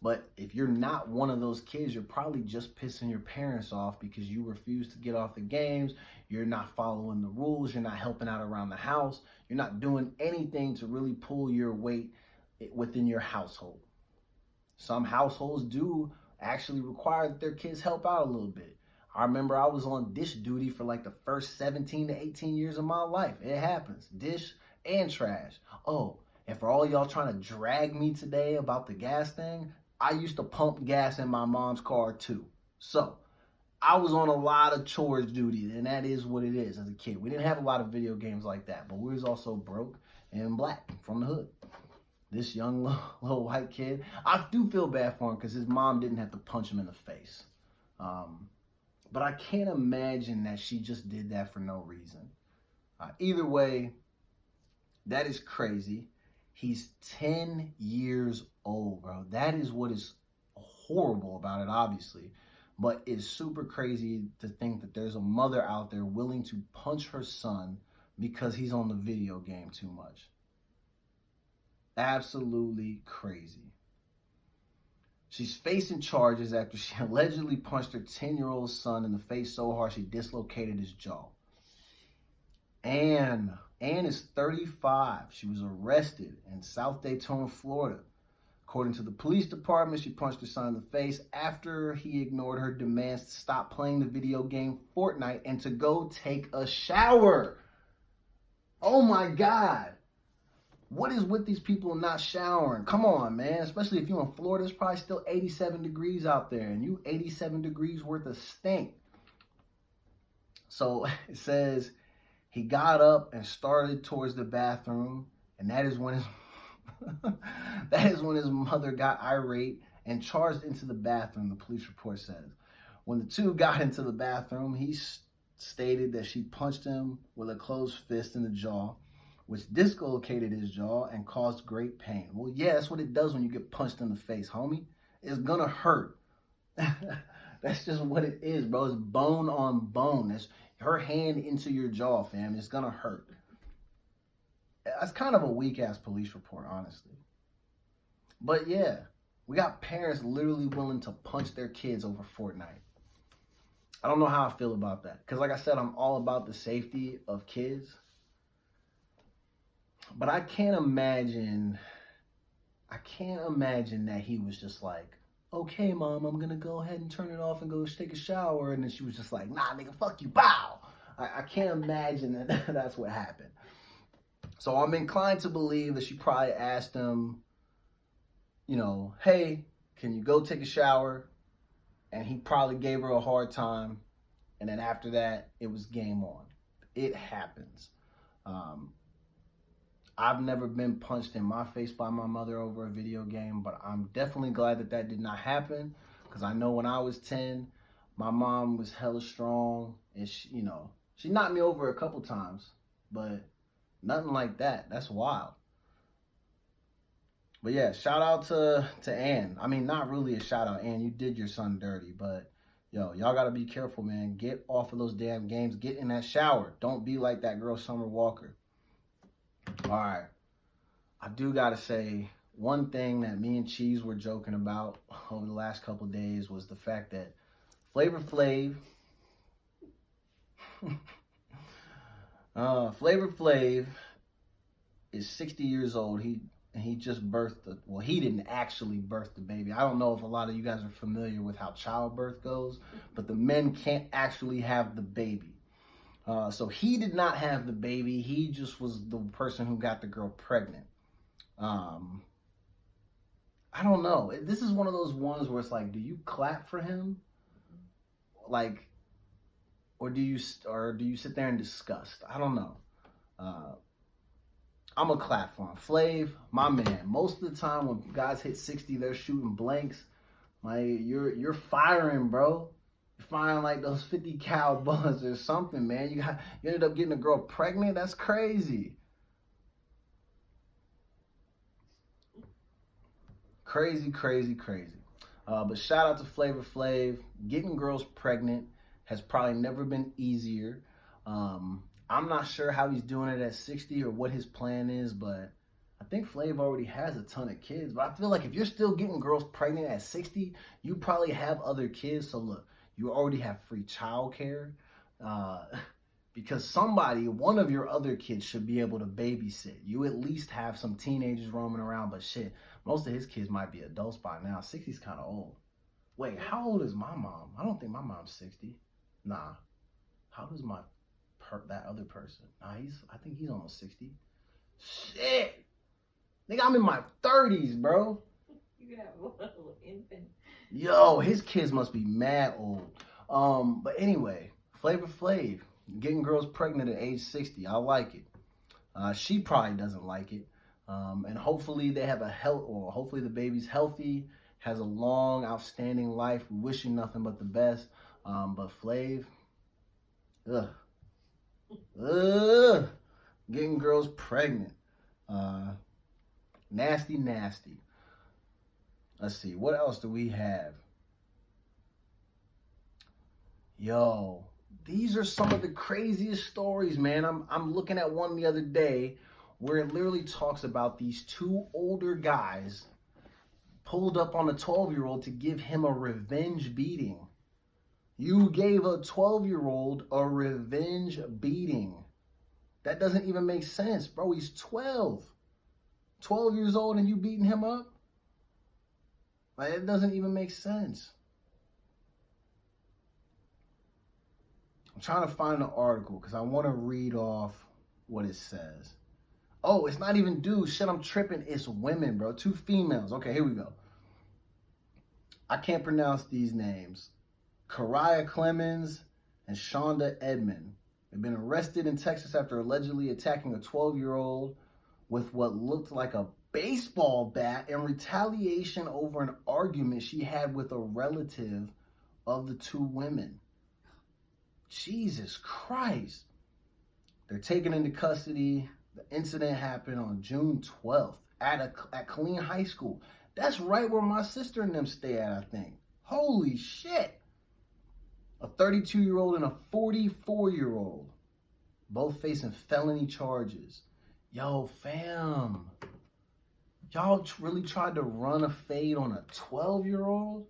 S1: But if you're not one of those kids, you're probably just pissing your parents off because you refuse to get off the games. You're not following the rules. You're not helping out around the house. You're not doing anything to really pull your weight within your household. Some households do actually require that their kids help out a little bit. I remember I was on dish duty for like the first 17 to 18 years of my life. It happens. Dish and trash. Oh, and for all y'all trying to drag me today about the gas thing, I used to pump gas in my mom's car too. So I was on a lot of chores duty, and that is what it is as a kid. We didn't have a lot of video games like that, but we was also broke and black from the hood. This young little white kid, I do feel bad for him because his mom didn't have to punch him in the face. But I can't imagine that she just did that for no reason. Either way, that is crazy. He's 10 years old, bro. That is what is horrible about it, obviously. But it's super crazy to think that there's a mother out there willing to punch her son because he's on the video game too much. Absolutely crazy. She's facing charges after she allegedly punched her 10-year-old son in the face so hard she dislocated his jaw. Ann is 35. She was arrested in South Daytona, Florida. According to the police department, she punched her son in the face after he ignored her demands to stop playing the video game Fortnite and to go take a shower. Oh my God. What is with these people not showering? Come on, man. Especially if you're in Florida, it's probably still 87 degrees out there, and you 87 degrees worth of stink. So it says he got up and started towards the bathroom, and that is when his mother got irate and charged into the bathroom, the police report says. When the two got into the bathroom, he stated that she punched him with a closed fist in the jaw, which dislocated his jaw and caused great pain. Well, yeah, that's what it does when you get punched in the face, homie. It's gonna hurt. That's just what it is, bro. It's bone on bone. It's her hand into your jaw, fam. It's gonna hurt. That's kind of a weak-ass police report, honestly. But yeah, we got parents literally willing to punch their kids over Fortnite. I don't know how I feel about that. Because like I said, I'm all about the safety of kids. But I can't imagine that he was just like, okay, mom, I'm going to go ahead and turn it off and go take a shower. And then she was just like, nah, nigga, fuck you, bow. I can't imagine that that's what happened. So I'm inclined to believe that she probably asked him, you know, hey, can you go take a shower? And he probably gave her a hard time. And then after that, it was game on. It happens. I've never been punched in my face by my mother over a video game, but I'm definitely glad that that did not happen, because I know when I was 10, my mom was hella strong, and she knocked me over a couple times, but nothing like that. That's wild. But yeah, shout out to Ann. I mean, not really a shout out, Ann. You did your son dirty, but yo, y'all gotta be careful, man. Get off of those damn games. Get in that shower. Don't be like that girl Summer Walker. All right, I do gotta say, one thing that me and Cheese were joking about over the last couple of days was the fact that Flavor Flav is 60 years old. He just birthed he didn't actually birth the baby. I don't know if a lot of you guys are familiar with how childbirth goes, but the men can't actually have the baby. So he did not have the baby. He just was the person who got the girl pregnant. I don't know. This is one of those ones where it's like, do you clap for him? Like, or do you sit there in disgust? I don't know. I'm a clap for him. Flav, my man. Most of the time when guys hit 60, they're shooting blanks. Like, you're firing, bro. You're firing like those 50 cal bullets or something, man. You ended up getting a girl pregnant. That's crazy. Crazy. But shout out to Flavor Flav. Getting girls pregnant has probably never been easier. I'm not sure how he's doing it at 60 or what his plan is, but I think Flav already has a ton of kids. But I feel like if you're still getting girls pregnant at 60, you probably have other kids. So look, you already have free childcare, because one of your other kids should be able to babysit. You at least have some teenagers roaming around, but shit, most of his kids might be adults by now. 60's kind of old. Wait, how old is my mom? I don't think my mom's 60. Nah. How old is that other person? Nah, I think he's almost 60. Shit. Nigga, I'm in my 30s, bro.
S2: You could have a little infant.
S1: Yo, his kids must be mad old. But anyway, Flavor Flav getting girls pregnant at age 60. I like it. She probably doesn't like it. And hopefully they have hopefully the baby's healthy, has a long, outstanding life. Wishing nothing but the best. But Flav, getting girls pregnant. Nasty. Let's see, what else do we have? Yo, these are some of the craziest stories, man. I'm looking at one the other day where it literally talks about these two older guys pulled up on a 12-year-old to give him a revenge beating. You gave a 12-year-old a revenge beating. That doesn't even make sense, bro. He's 12. 12 years old and you beating him up? Like, it doesn't even make sense. I'm trying to find the article because I want to read off what it says. Oh, it's not even dudes. Shit, I'm tripping. It's women, bro. 2 females. Okay, here we go. I can't pronounce these names. Karaya Clemens and Shonda Edmond have been arrested in Texas after allegedly attacking a 12-year-old with what looked like a baseball bat in retaliation over an argument she had with a relative of the 2 women. Jesus Christ. They're taken into custody. The incident happened on June 12th at Killeen High School. That's right where my sister and them stay at, I think. Holy shit. A 32-year-old and a 44-year-old, both facing felony charges. Yo, fam. Y'all really tried to run a fade on a 12-year-old?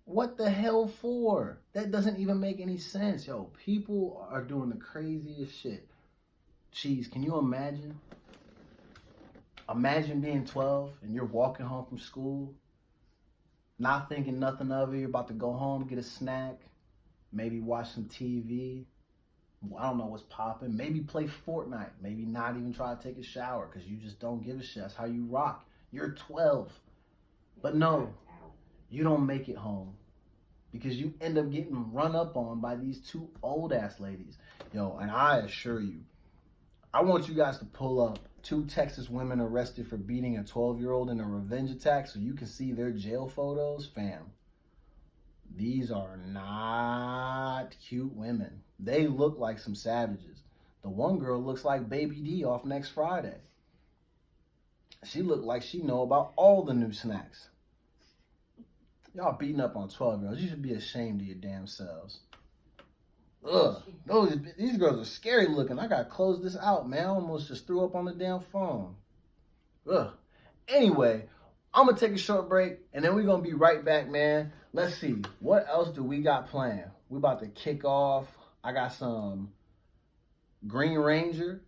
S1: What the hell for? That doesn't even make any sense. Yo, people are doing the craziest shit. Jeez, can you imagine? Imagine being 12 and you're walking home from school, not thinking nothing of it. You're about to go home, get a snack, maybe watch some TV. I don't know what's popping. Maybe play Fortnite. Maybe not even try to take a shower because you just don't give a shit. That's how you rock. You're 12. But no, you don't make it home because you end up getting run up on by these 2 old ass ladies. Yo, and I assure you, I want you guys to pull up 2 Texas women arrested for beating a 12-year-old in a revenge attack so you can see their jail photos. Fam, these are not cute women. They look like some savages. The one girl looks like Baby D off Next Friday. She looked like she know about all the new snacks. Y'all beating up on 12-year-olds. You should be ashamed of your damn selves. Ugh, these girls are scary looking. I gotta close this out, man. I almost just threw up on the damn phone. Ugh. Anyway, I'm gonna take a short break and then we're gonna be right back, man. Let's see, what else do we got planned? We about to kick off. I got some Green Ranger,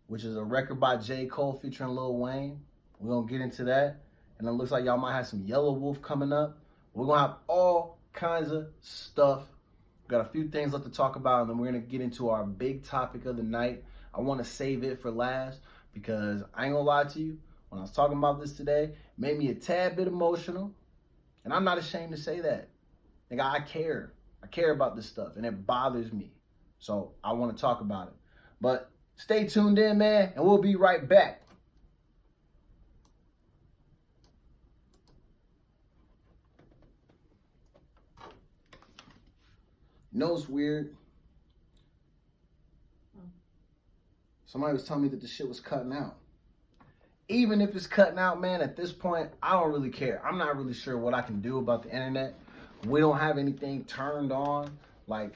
S1: which is a record by J. Cole featuring Lil Wayne. We're gonna get into that. And it looks like y'all might have some Yellow Wolf coming up. We're gonna have all kinds of stuff. Got a few things left to talk about, and then we're going to get into our big topic of the night. I want to save it for last because I ain't going to lie to you. When I was talking about this today, it made me a tad bit emotional, and I'm not ashamed to say that. Nigga, I care. I care about this stuff, and it bothers me. So I want to talk about it. But stay tuned in, man, and we'll be right back. You know what's weird? Somebody was telling me that the shit was cutting out. Even if it's cutting out, man, at this point, I don't really care. I'm not really sure what I can do about the internet. We don't have anything turned on. Like,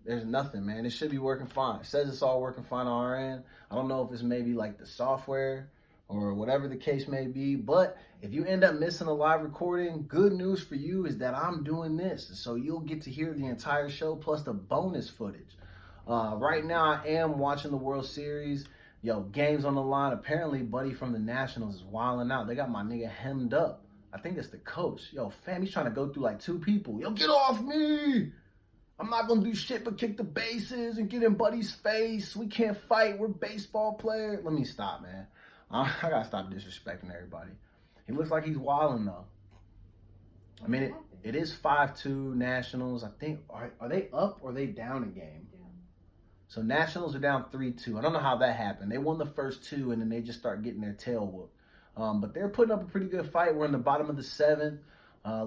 S1: there's nothing, man. It should be working fine. It says it's all working fine on our end. I don't know if it's maybe like the software or whatever the case may be. But if you end up missing a live recording, good news for you is that I'm doing this. So you'll get to hear the entire show plus the bonus footage. Right now, I am watching the World Series. Yo, games on the line. Apparently, Buddy from the Nationals is wilding out. They got my nigga hemmed up. I think it's the coach. Yo, fam, he's trying to go through like 2 people. Yo, get off me! I'm not going to do shit but kick the bases and get in Buddy's face. We can't fight. We're baseball players. Let me stop, man. I got to stop disrespecting everybody. He looks like he's wilding, though. I mean, it is 5-2 Nationals. I think, are they up or are they down a game? So Nationals are down 3-2. I don't know how that happened. They won the first 2, and then they just start getting their tail whooped. But they're putting up a pretty good fight. We're in the bottom of the 7th.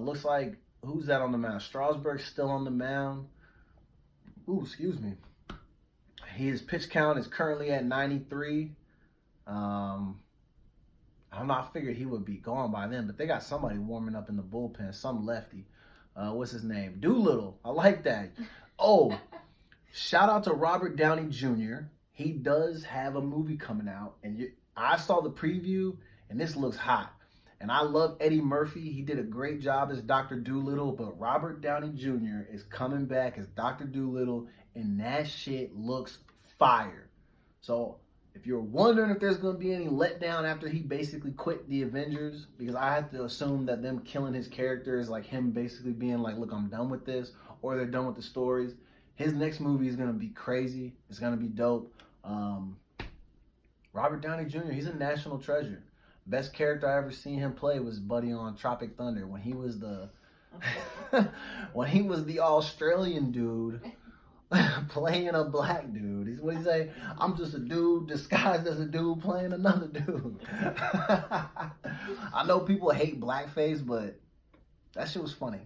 S1: Looks like, who's that on the mound? Strasburg's still on the mound. Ooh, excuse me. His pitch count is currently at 93. I I don't know. I figured he would be gone by then, but they got somebody warming up in the bullpen, some lefty. What's his name? Doolittle. I like that. Oh, shout out to Robert Downey Jr. He does have a movie coming out, and I saw the preview, and this looks hot. And I love Eddie Murphy. He did a great job as Dr. Doolittle, but Robert Downey Jr. is coming back as Dr. Doolittle, and that shit looks fire. So if you're wondering if there's going to be any letdown after he basically quit the Avengers, because I have to assume that them killing his character is like him basically being like, look, I'm done with this, or they're done with the stories. His next movie is going to be crazy. It's going to be dope. Robert Downey Jr., he's a national treasure. Best character I ever seen him play was Buddy on Tropic Thunder when he was the when he was the Australian dude playing a black dude. He's what he say? I'm just a dude disguised as a dude playing another dude. I know people hate blackface, but that shit was funny.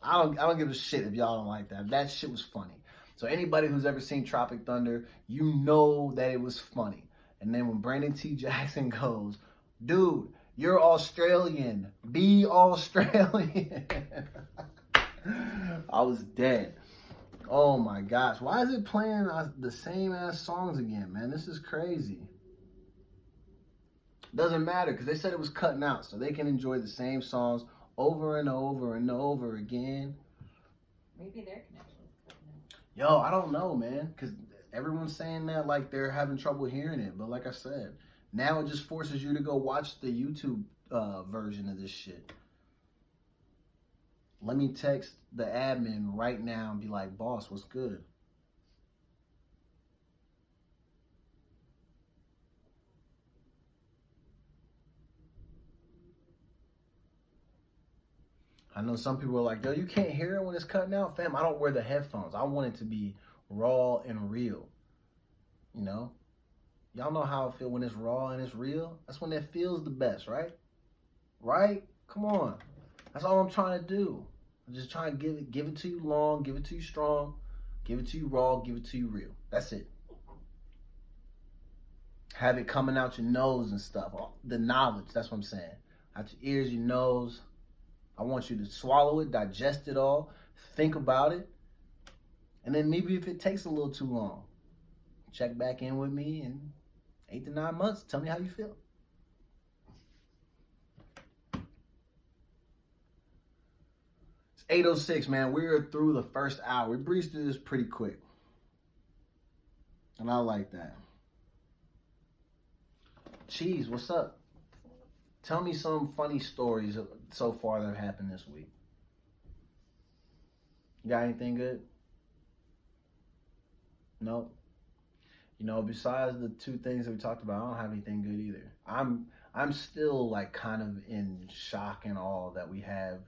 S1: I don't give a shit if y'all don't like that. That shit was funny. So anybody who's ever seen Tropic Thunder, you know that it was funny. And then when Brandon T. Jackson goes, dude, you're Australian. Be Australian. I was dead. Oh my gosh. Why is it playing the same ass songs again, man? This is crazy. Doesn't matter because they said it was cutting out so they can enjoy the same songs over and over and over again.
S2: Maybe their connection is cutting out.
S1: Yo, I don't know, man, because everyone's saying that like they're having trouble hearing it. But like I said, now it just forces you to go watch the YouTube version of this shit. Let me text the admin right now and be like, boss, what's good? I know some people are like, yo, you can't hear it when it's cutting out. Fam, I don't wear the headphones. I want it to be raw and real. You know? Y'all know how I feel when it's raw and it's real? That's when it feels the best, right? Right? Come on. That's all I'm trying to do. I'm just trying to give it to you long, give it to you strong, give it to you raw, give it to you real. That's it. Have it coming out your nose and stuff. The knowledge, that's what I'm saying. Out your ears, your nose. I want you to swallow it, digest it all, think about it. And then maybe if it takes a little too long, check back in with me in 8 to 9 months. Tell me how you feel. It's 8:06, man. We're through the first hour. We breezed through this pretty quick. And I like that. Cheese, what's up? Tell me some funny stories so far that have happened this week. You got anything good? No? You know, besides the two things that we talked about, I don't have anything good either. I'm still like kind of in shock and awe that we have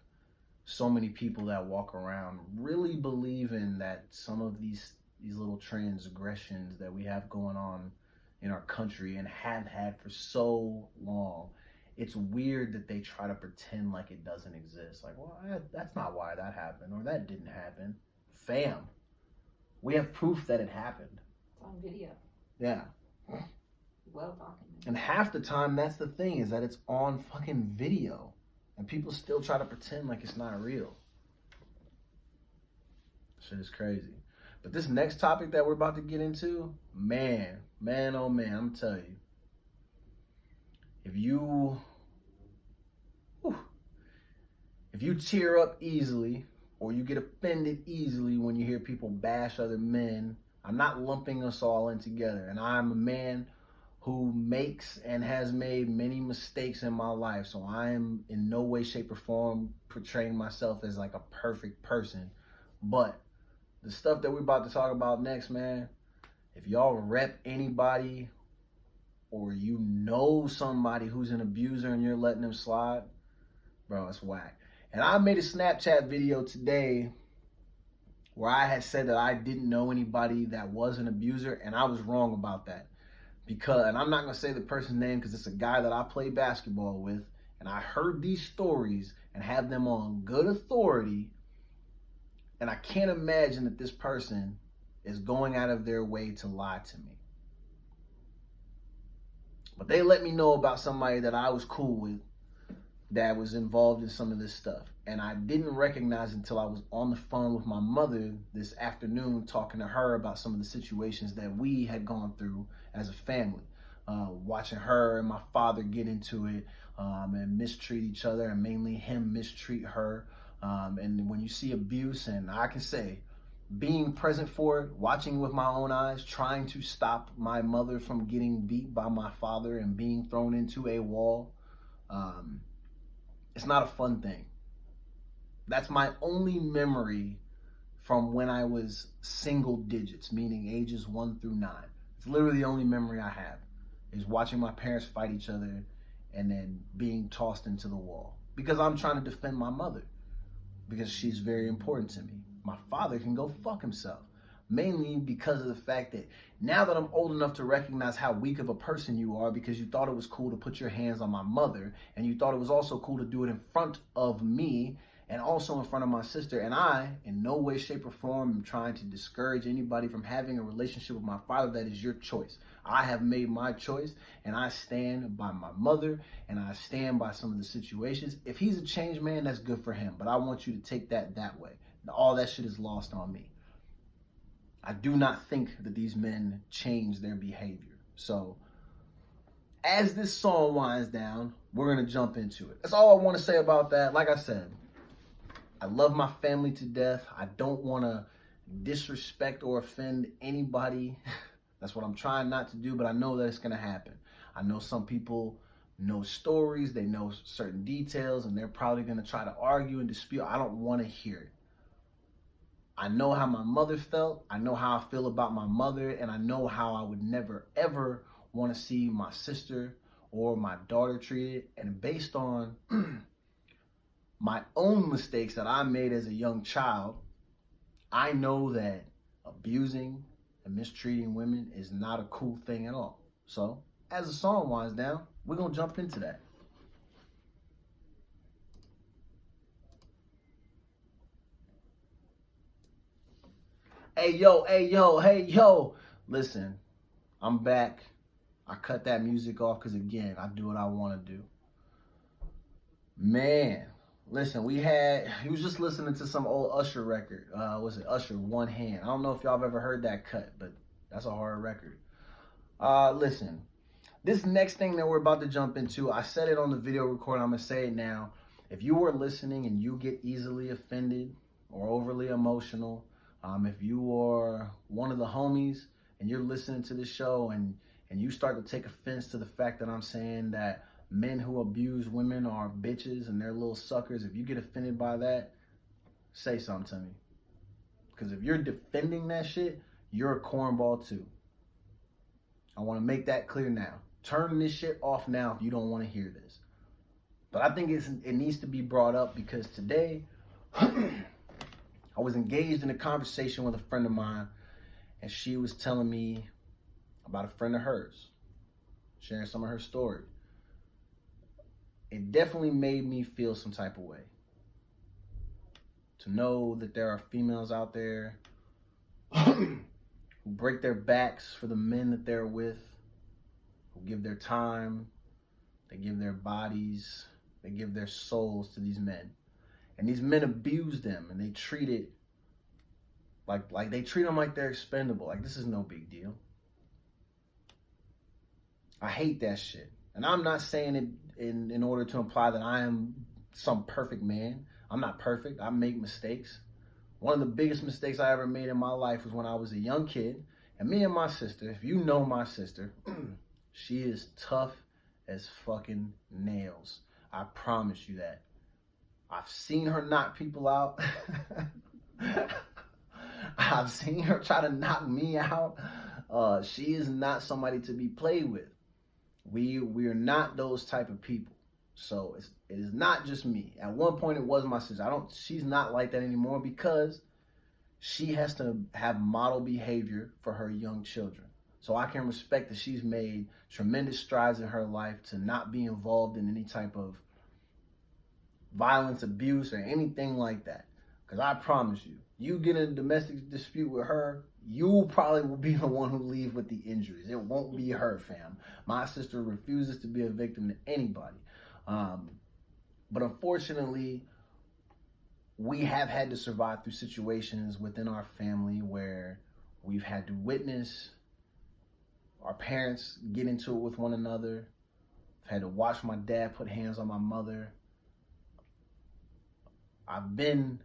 S1: so many people that walk around really believing that some of these little transgressions that we have going on in our country and have had for so long, it's weird that they try to pretend like it doesn't exist. Like, well, that's not why that happened, or that didn't happen. Fam, we have proof that it happened.
S2: It's on video.
S1: Yeah.
S2: Well documented.
S1: And half the time, that's the thing, is that it's on fucking video. And people still try to pretend like it's not real. Shit is crazy. But this next topic that we're about to get into, man, oh man, I'm telling you. If you tear up easily, or you get offended easily when you hear people bash other men, I'm not lumping us all in together. And I'm a man who makes and has made many mistakes in my life. So I am in no way, shape, or form portraying myself as like a perfect person. But the stuff that we're about to talk about next, man, if y'all rep anybody or you know somebody who's an abuser and you're letting them slide, bro, it's whack. And I made a Snapchat video today where I had said that I didn't know anybody that was an abuser, and I was wrong about that. And I'm not going to say the person's name because it's a guy that I play basketball with, and I heard these stories and have them on good authority, and I can't imagine that this person is going out of their way to lie to me. But they let me know about somebody that I was cool with that was involved in some of this stuff. And I didn't recognize until I was on the phone with my mother this afternoon talking to her about some of the situations that we had gone through as a family. Watching her and my father get into it and mistreat each other, and mainly him mistreat her. And when you see abuse, and I can say, being present for it, watching with my own eyes, trying to stop my mother from getting beat by my father and being thrown into a wall, it's not a fun thing. That's my only memory from when I was single digits, meaning ages 1 through 9. It's literally the only memory I have, is watching my parents fight each other and then being tossed into the wall. Because I'm trying to defend my mother, because she's very important to me. My father can go fuck himself. Mainly because of the fact that now that I'm old enough to recognize how weak of a person you are, because you thought it was cool to put your hands on my mother, and you thought it was also cool to do it in front of me and also in front of my sister. And I, in no way, shape, or form, am trying to discourage anybody from having a relationship with my father. That is your choice. I have made my choice, and I stand by my mother, and I stand by some of the situations. If he's a changed man, that's good for him, but I want you to take that way. All that shit is lost on me. I do not think that these men change their behavior. So, as this song winds down, we're going to jump into it. That's all I want to say about that. Like I said, I love my family to death. I don't want to disrespect or offend anybody. That's what I'm trying not to do, but I know that it's going to happen. I know some people know stories, they know certain details, and they're probably going to try to argue and dispute. I don't want to hear it. I know how my mother felt. I know how I feel about my mother, and I know how I would never, ever want to see my sister or my daughter treated. And based on my own mistakes that I made as a young child, I know that abusing and mistreating women is not a cool thing at all. So, as the song winds down, we're going to jump into that. Hey, yo. Listen, I'm back. I cut that music off because, again, I do what I want to do. Man, listen, he was just listening to some old Usher record. Was it Usher, One Hand? I don't know if y'all have ever heard that cut, but that's a hard record. Listen, this next thing that we're about to jump into, I said it on the video recording, I'm going to say it now. If you are listening and you get easily offended or overly emotional, if you are one of the homies and you're listening to this show and you start to take offense to the fact that I'm saying that men who abuse women are bitches and they're little suckers, if you get offended by that, say something to me. Because if you're defending that shit, you're a cornball too. I want to make that clear now. Turn this shit off now if you don't want to hear this. But I think it needs to be brought up because today I was engaged in a conversation with a friend of mine, and she was telling me about a friend of hers, sharing some of her story. It definitely made me feel some type of way. To know that there are females out there who break their backs for the men that they're with, who give their time, they give their bodies, they give their souls to these men. And these men abuse them, and they treat it like they treat them like they're expendable. Like, this is no big deal. I hate that shit. And I'm not saying it in order to imply that I am some perfect man. I'm not perfect. I make mistakes. One of the biggest mistakes I ever made in my life was when I was a young kid. And me and my sister, if you know my sister, she is tough as fucking nails. I promise you that. I've seen her knock people out. I've seen her try to knock me out. She is not somebody to be played with. We are not those type of people. So it is not just me. At one point it was my sister. She's not like that anymore because she has to have model behavior for her young children. So I can respect that she's made tremendous strides in her life to not be involved in any type of violence, abuse, or anything like that. Because I promise you, you get in a domestic dispute with her, you probably will be the one who leave with the injuries. It won't be her, fam. My sister refuses to be a victim to anybody. But unfortunately, we have had to survive through situations within our family where we've had to witness our parents get into it with one another. I've had to watch my dad put hands on my mother. I've been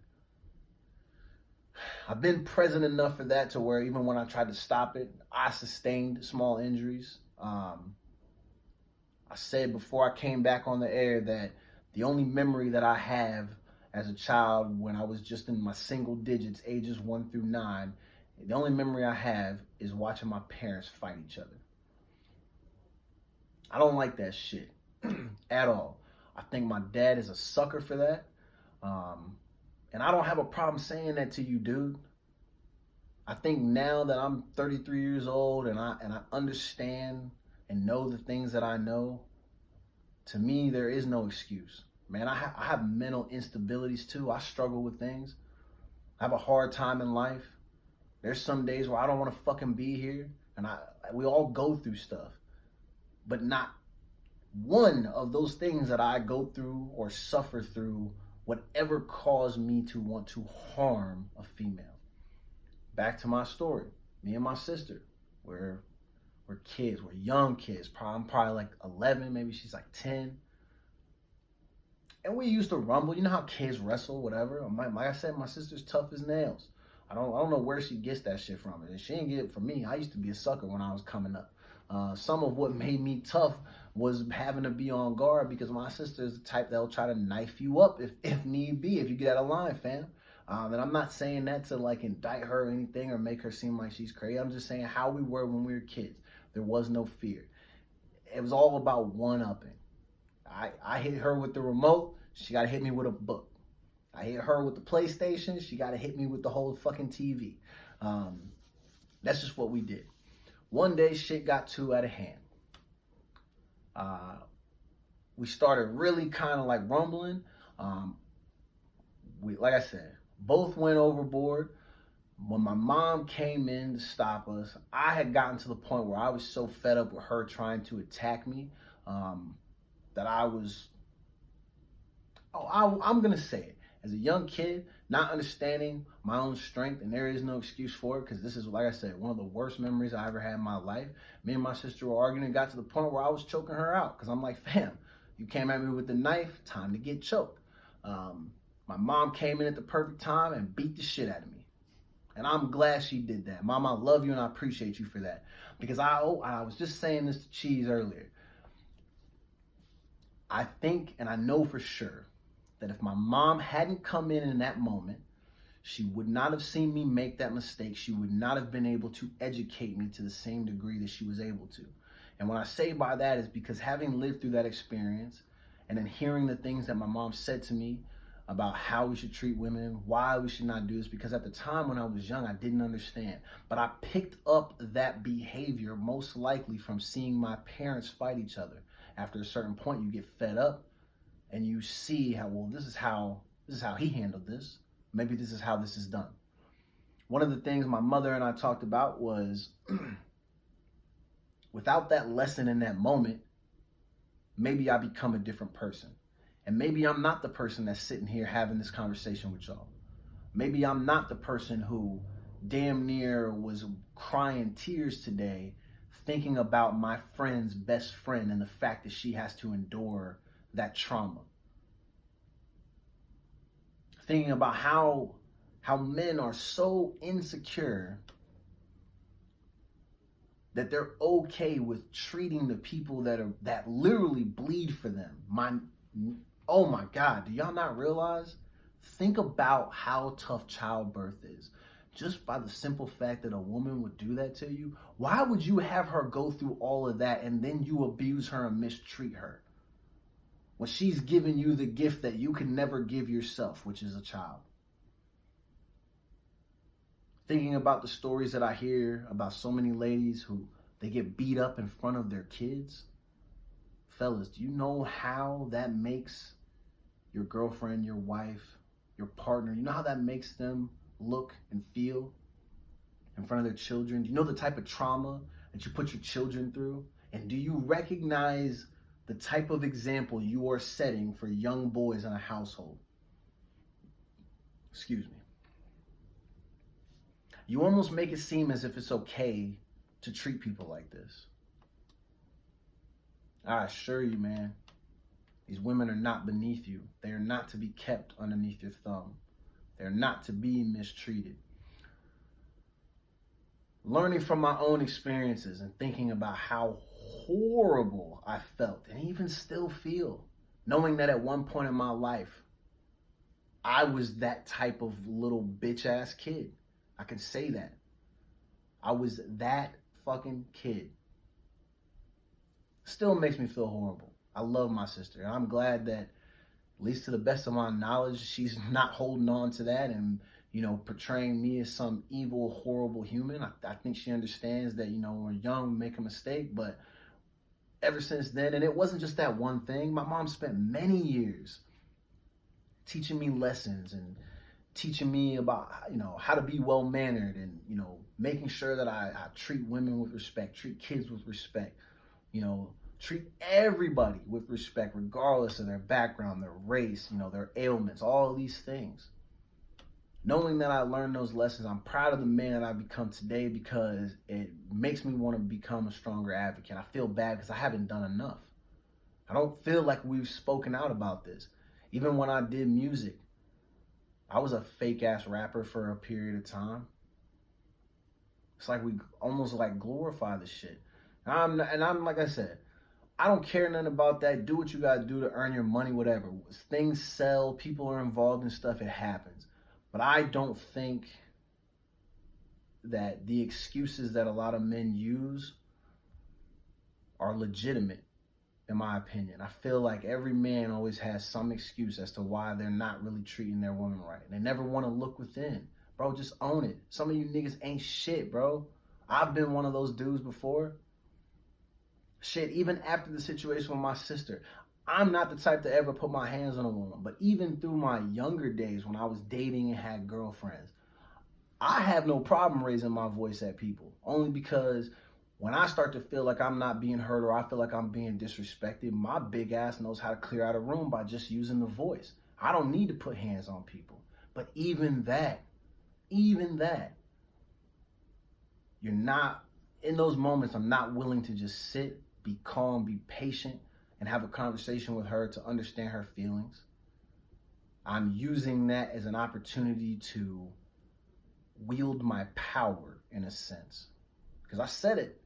S1: present enough for that to where even when I tried to stop it, I sustained small injuries. I said before I came back on the air that the only memory that I have as a child when I was just in my single digits, ages 1 through 9, the only memory I have is watching my parents fight each other. I don't like that shit at all. I think my dad is a sucker for that. And I don't have a problem saying that to you, dude. I think now that I'm 33 years old and I understand and know the things that I know, to me, there is no excuse. Man, I have mental instabilities too. I struggle with things. I have a hard time in life. There's some days where I don't want to fucking be here. And we all go through stuff. But not one of those things that I go through or suffer through would ever cause me to want to harm a female. Back to my story. Me and my sister, we're kids. We're young kids. I'm probably like 11. Maybe she's like 10. And we used to rumble. You know how kids wrestle, whatever. Like I said, my sister's tough as nails. I don't know where she gets that shit from. And she didn't get it from me. I used to be a sucker when I was coming up. Some of what made me tough was having to be on guard because my sister is the type that'll try to knife you up if need be, if you get out of line, fam. And I'm not saying that to like indict her or anything or make her seem like she's crazy. I'm just saying how we were when we were kids. There was no fear. It was all about one-upping. I hit her with the remote. She got to hit me with a book. I hit her with the PlayStation. She got to hit me with the whole fucking TV. That's just what we did. One day, shit got too out of hand. We started really kind of like rumbling. Like I said, both went overboard. When my mom came in to stop us, I had gotten to the point where I was so fed up with her trying to attack me that I'm going to say it. As a young kid, not understanding my own strength, and there is no excuse for it, because this is, like I said, one of the worst memories I ever had in my life. Me and my sister were arguing and got to the point where I was choking her out, because I'm like, fam, you came at me with the knife, time to get choked. My mom came in at the perfect time and beat the shit out of me. And I'm glad she did that. Mom, I love you and I appreciate you for that. Because I was just saying this to Cheese earlier. I think, and I know for sure, that if my mom hadn't come in that moment, she would not have seen me make that mistake. She would not have been able to educate me to the same degree that she was able to. And what I say by that is because having lived through that experience and then hearing the things that my mom said to me about how we should treat women, why we should not do this, because at the time when I was young, I didn't understand. But I picked up that behavior most likely from seeing my parents fight each other. After a certain point, you get fed up and you see how, well, this is how he handled this. Maybe this is how this is done. One of the things my mother and I talked about was without that lesson in that moment, maybe I become a different person. And maybe I'm not the person that's sitting here having this conversation with y'all. Maybe I'm not the person who damn near was crying tears today thinking about my friend's best friend and the fact that she has to endure that trauma. Thinking about how men are so insecure that they're okay with treating the people that literally bleed for them. Oh my God, do y'all not realize? Think about how tough childbirth is. Just by the simple fact that a woman would do that to you, why would you have her go through all of that and then you abuse her and mistreat her? When she's giving you the gift that you can never give yourself, which is a child. Thinking about the stories that I hear about so many ladies who they get beat up in front of their kids. Fellas, do you know how that makes your girlfriend, your wife, your partner, you know how that makes them look and feel in front of their children? Do you know the type of trauma that you put your children through? And do you recognize the type of example you are setting for young boys in a household? Excuse me. You almost make it seem as if it's okay to treat people like this. I assure you, man, these women are not beneath you. They are not to be kept underneath your thumb. They're not to be mistreated. Learning from my own experiences and thinking about how horrible I felt and even still feel, knowing that at one point in my life, I was that type of little bitch ass kid. I could say that. I was that fucking kid. Still makes me feel horrible. I love my sister, and I'm glad that, at least to the best of my knowledge, she's not holding on to that and, portraying me as some evil, horrible human. I think she understands that, when we're young, we make a mistake, but ever since then, and it wasn't just that one thing, my mom spent many years teaching me lessons and teaching me about, how to be well-mannered and, making sure that I treat women with respect, treat kids with respect, treat everybody with respect, regardless of their background, their race, their ailments, all of these things. Knowing that I learned those lessons, I'm proud of the man that I've become today because it makes me want to become a stronger advocate. I feel bad because I haven't done enough. I don't feel like we've spoken out about this. Even when I did music, I was a fake ass rapper for a period of time. It's like we almost like glorify the shit. I'm like I said, I don't care nothing about that. Do what you gotta do to earn your money, whatever. Things sell, people are involved in stuff, it happens. But I don't think that the excuses that a lot of men use are legitimate, in my opinion. I feel like every man always has some excuse as to why they're not really treating their woman right. They never want to look within. Bro, just own it. Some of you niggas ain't shit, bro. I've been one of those dudes before. Shit, even after the situation with my sister, I'm not the type to ever put my hands on a woman. But even through my younger days when I was dating and had girlfriends, I have no problem raising my voice at people. Only because when I start to feel like I'm not being heard or I feel like I'm being disrespected, my big ass knows how to clear out a room by just using the voice. I don't need to put hands on people. But even that, you're not, in those moments, I'm not willing to just sit, be calm, be patient, and have a conversation with her to understand her feelings. I'm using that as an opportunity to wield my power in a sense. Because I said it.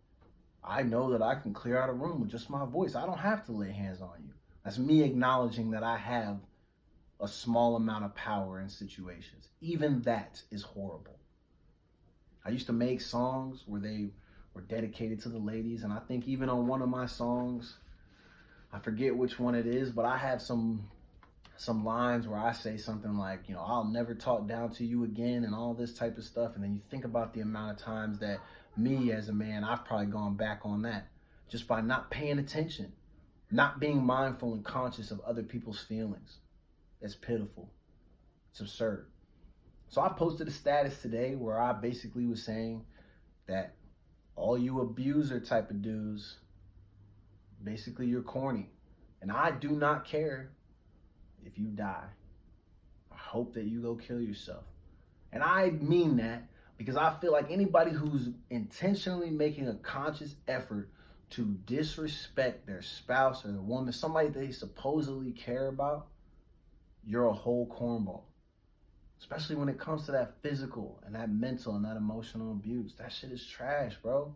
S1: I know that I can clear out a room with just my voice. I don't have to lay hands on you. That's me acknowledging that I have a small amount of power in situations. Even that is horrible. I used to make songs where they were dedicated to the ladies, and I think even on one of my songs, I forget which one it is, but I have some lines where I say something like, I'll never talk down to you again and all this type of stuff. And then you think about the amount of times that me as a man, I've probably gone back on that just by not paying attention, not being mindful and conscious of other people's feelings. It's pitiful. It's absurd. So I posted a status today where I basically was saying that all you abuser type of dudes, basically you're corny. And I do not care if you die. I hope that you go kill yourself. And I mean that because I feel like anybody who's intentionally making a conscious effort to disrespect their spouse or the woman, somebody they supposedly care about, you're a whole cornball. Especially when it comes to that physical and that mental and that emotional abuse. That shit is trash, bro.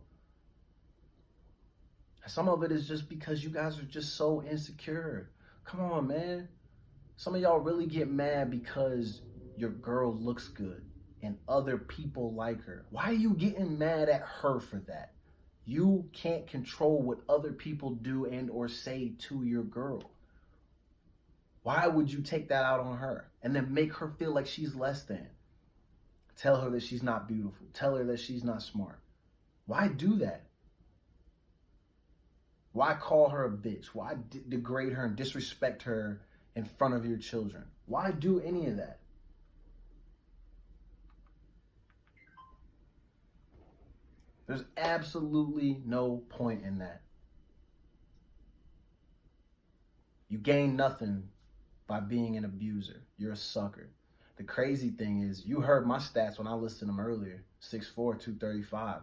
S1: Some of it is just because you guys are just so insecure. Come on, man. Some of y'all really get mad because your girl looks good and other people like her. Why are you getting mad at her for that? You can't control what other people do and or say to your girl. Why would you take that out on her and then make her feel like she's less than? Tell her that she's not beautiful. Tell her that she's not smart. Why do that? Why call her a bitch? Why degrade her and disrespect her in front of your children? Why do any of that? There's absolutely no point in that. You gain nothing by being an abuser. You're a sucker. The crazy thing is, you heard my stats when I listed them earlier. 6'4", 235.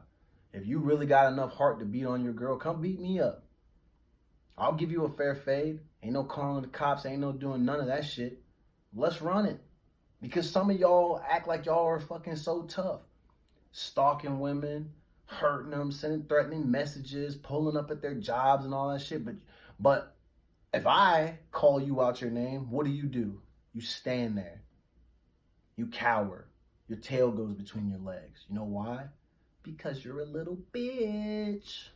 S1: If you really got enough heart to beat on your girl, come beat me up. I'll give you a fair fade. Ain't no calling the cops. Ain't no doing none of that shit. Let's run it. Because some of y'all act like y'all are fucking so tough. Stalking women, hurting them, sending threatening messages, pulling up at their jobs and all that shit. But if I call you out your name, what do? You stand there. You cower. Your tail goes between your legs. You know why? Because you're a little bitch.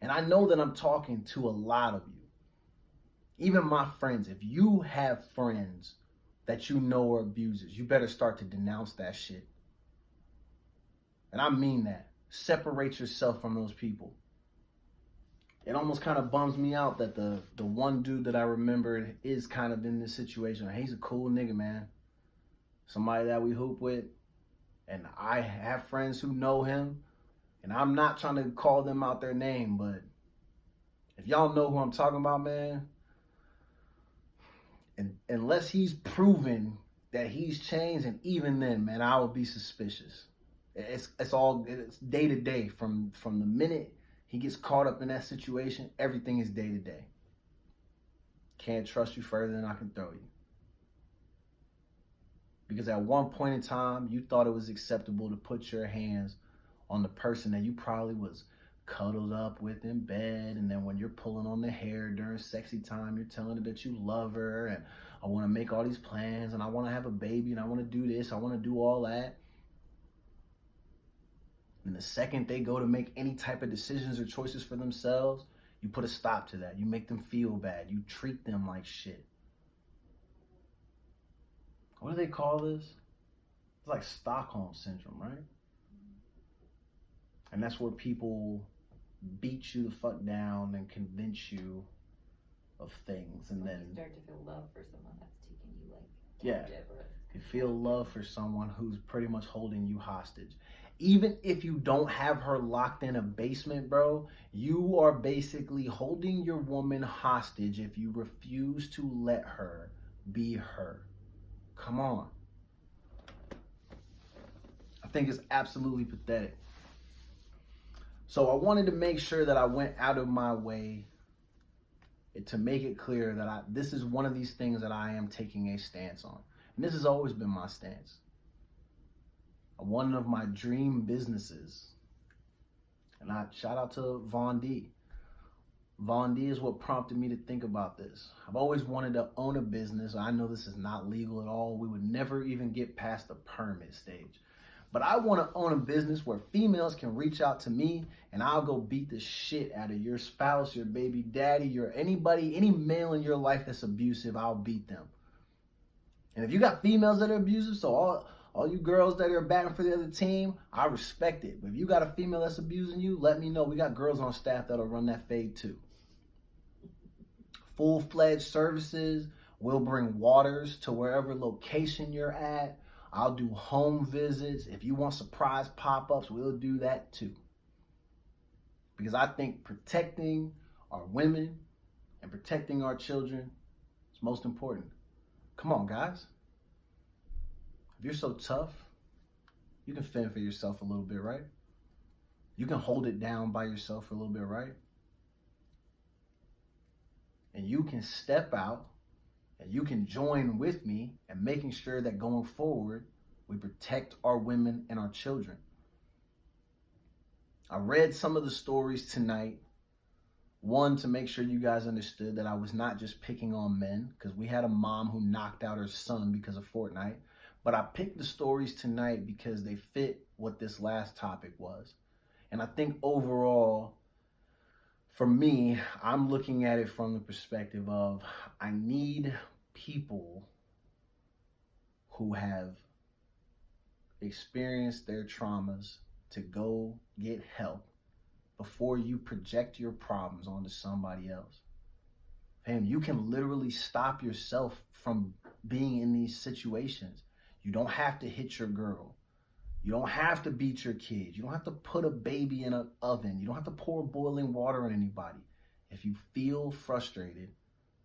S1: And I know that I'm talking to a lot of you. Even my friends. If you have friends that you know are abusers, you better start to denounce that shit. And I mean that. Separate yourself from those people. It almost kind of bums me out that the one dude that I remembered is kind of in this situation. He's a cool nigga, man. Somebody that we hoop with. And I have friends who know him. And I'm not trying to call them out their name, but if y'all know who I'm talking about, man, and unless he's proven that he's changed, and even then, man, I would be suspicious. It's day to day. From the minute he gets caught up in that situation, everything is day to day. Can't trust you further than I can throw you. Because at one point in time, you thought it was acceptable to put your hands on the person that you probably was cuddled up with in bed, and then when you're pulling on the hair during sexy time, you're telling her that you love her, and I want to make all these plans, and I want to have a baby, and I want to do this, I want to do all that. And the second they go to make any type of decisions or choices for themselves, you put a stop to that. You make them feel bad. You treat them like shit. What do they call this? It's like Stockholm Syndrome, right? And that's where people beat you the fuck down and convince you of things. And then
S2: you start to feel love for someone that's taking you like
S1: captive. You feel love for someone who's pretty much holding you hostage. Even if you don't have her locked in a basement, bro, you are basically holding your woman hostage if you refuse to let her be her. Come on. I think it's absolutely pathetic. So I wanted to make sure that I went out of my way to make it clear that this is one of these things that I am taking a stance on. And this has always been my stance. One of my dream businesses, and I shout out to Von D. Von D is what prompted me to think about this. I've always wanted to own a business. I know this is not legal at all. We would never even get past the permit stage. But I want to own a business where females can reach out to me and I'll go beat the shit out of your spouse, your baby daddy, anybody, any male in your life that's abusive, I'll beat them. And if you got females that are abusive, so all you girls that are batting for the other team, I respect it. But if you got a female that's abusing you, let me know. We got girls on staff that'll run that fade too. Full-fledged services. We'll bring waters to wherever location you're at. I'll do home visits. If you want surprise pop-ups, we'll do that too. Because I think protecting our women and protecting our children is most important. Come on, guys. If you're so tough, you can fend for yourself a little bit, right? You can hold it down by yourself for a little bit, right? And you can step out and you can join with me in making sure that going forward, we protect our women and our children. I read some of the stories tonight. One, to make sure you guys understood that I was not just picking on men, because we had a mom who knocked out her son because of Fortnite. But I picked the stories tonight because they fit what this last topic was. And I think overall, for me, I'm looking at it from the perspective of I need people who have experienced their traumas to go get help before you project your problems onto somebody else. Fam, you can literally stop yourself from being in these situations. You don't have to hit your girl. You don't have to beat your kids. You don't have to put a baby in an oven. You don't have to pour boiling water on anybody. If you feel frustrated,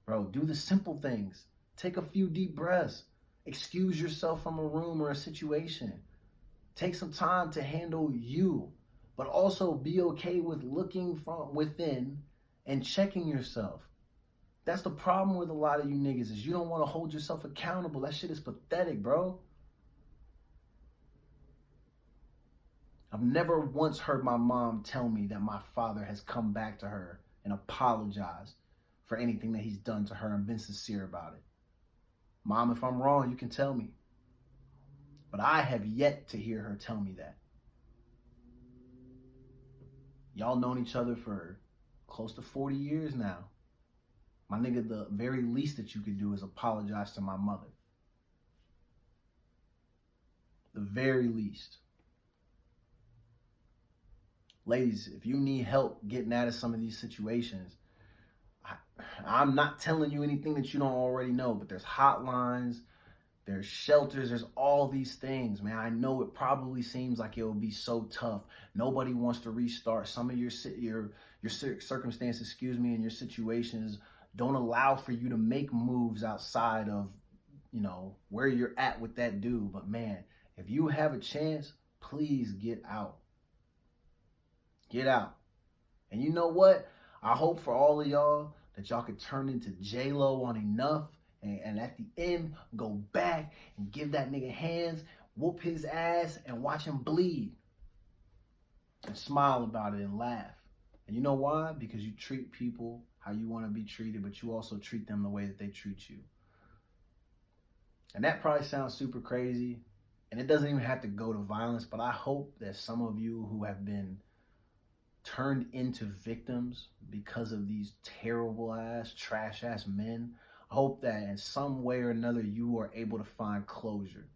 S1: bro, do the simple things. Take a few deep breaths. Excuse yourself from a room or a situation. Take some time to handle you, but also be okay with looking from within and checking yourself. That's the problem with a lot of you niggas is you don't want to hold yourself accountable. That shit is pathetic, bro. I've never once heard my mom tell me that my father has come back to her and apologized for anything that he's done to her and been sincere about it. Mom, if I'm wrong, you can tell me. But I have yet to hear her tell me that. Y'all known each other for close to 40 years now. My nigga, the very least that you could do is apologize to my mother. The very least. Ladies, if you need help getting out of some of these situations, I'm not telling you anything that you don't already know, but there's hotlines, there's shelters, there's all these things, man. I know it probably seems like it will be so tough. Nobody wants to restart. Some of your circumstances, and your situations don't allow for you to make moves outside of, where you're at with that dude. But man, if you have a chance, please get out. Get out. And you know what? I hope for all of y'all that y'all could turn into J-Lo on Enough and at the end go back and give that nigga hands, whoop his ass, and watch him bleed. And smile about it and laugh. And you know why? Because you treat people how you want to be treated, but you also treat them the way that they treat you. And that probably sounds super crazy, and it doesn't even have to go to violence, but I hope that some of you who have been turned into victims because of these terrible ass, trash ass men, I hope that in some way or another you are able to find closure.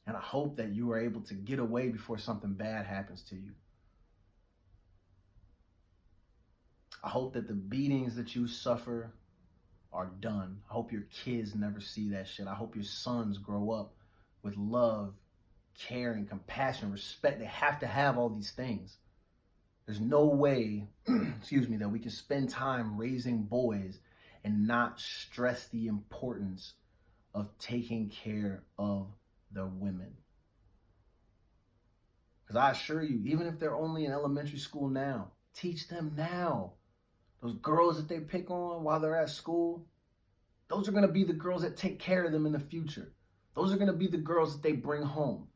S1: And I hope that you are able to get away before something bad happens to you. I hope that the beatings that you suffer are done. I hope your kids never see that shit. I hope your sons grow up with love, caring, compassion, respect. They have to have all these things. There's no way, that we can spend time raising boys and not stress the importance of taking care of the women. Because I assure you, even if they're only in elementary school now, teach them now. Those girls that they pick on while they're at school, those are going to be the girls that take care of them in the future. Those are going to be the girls that they bring home.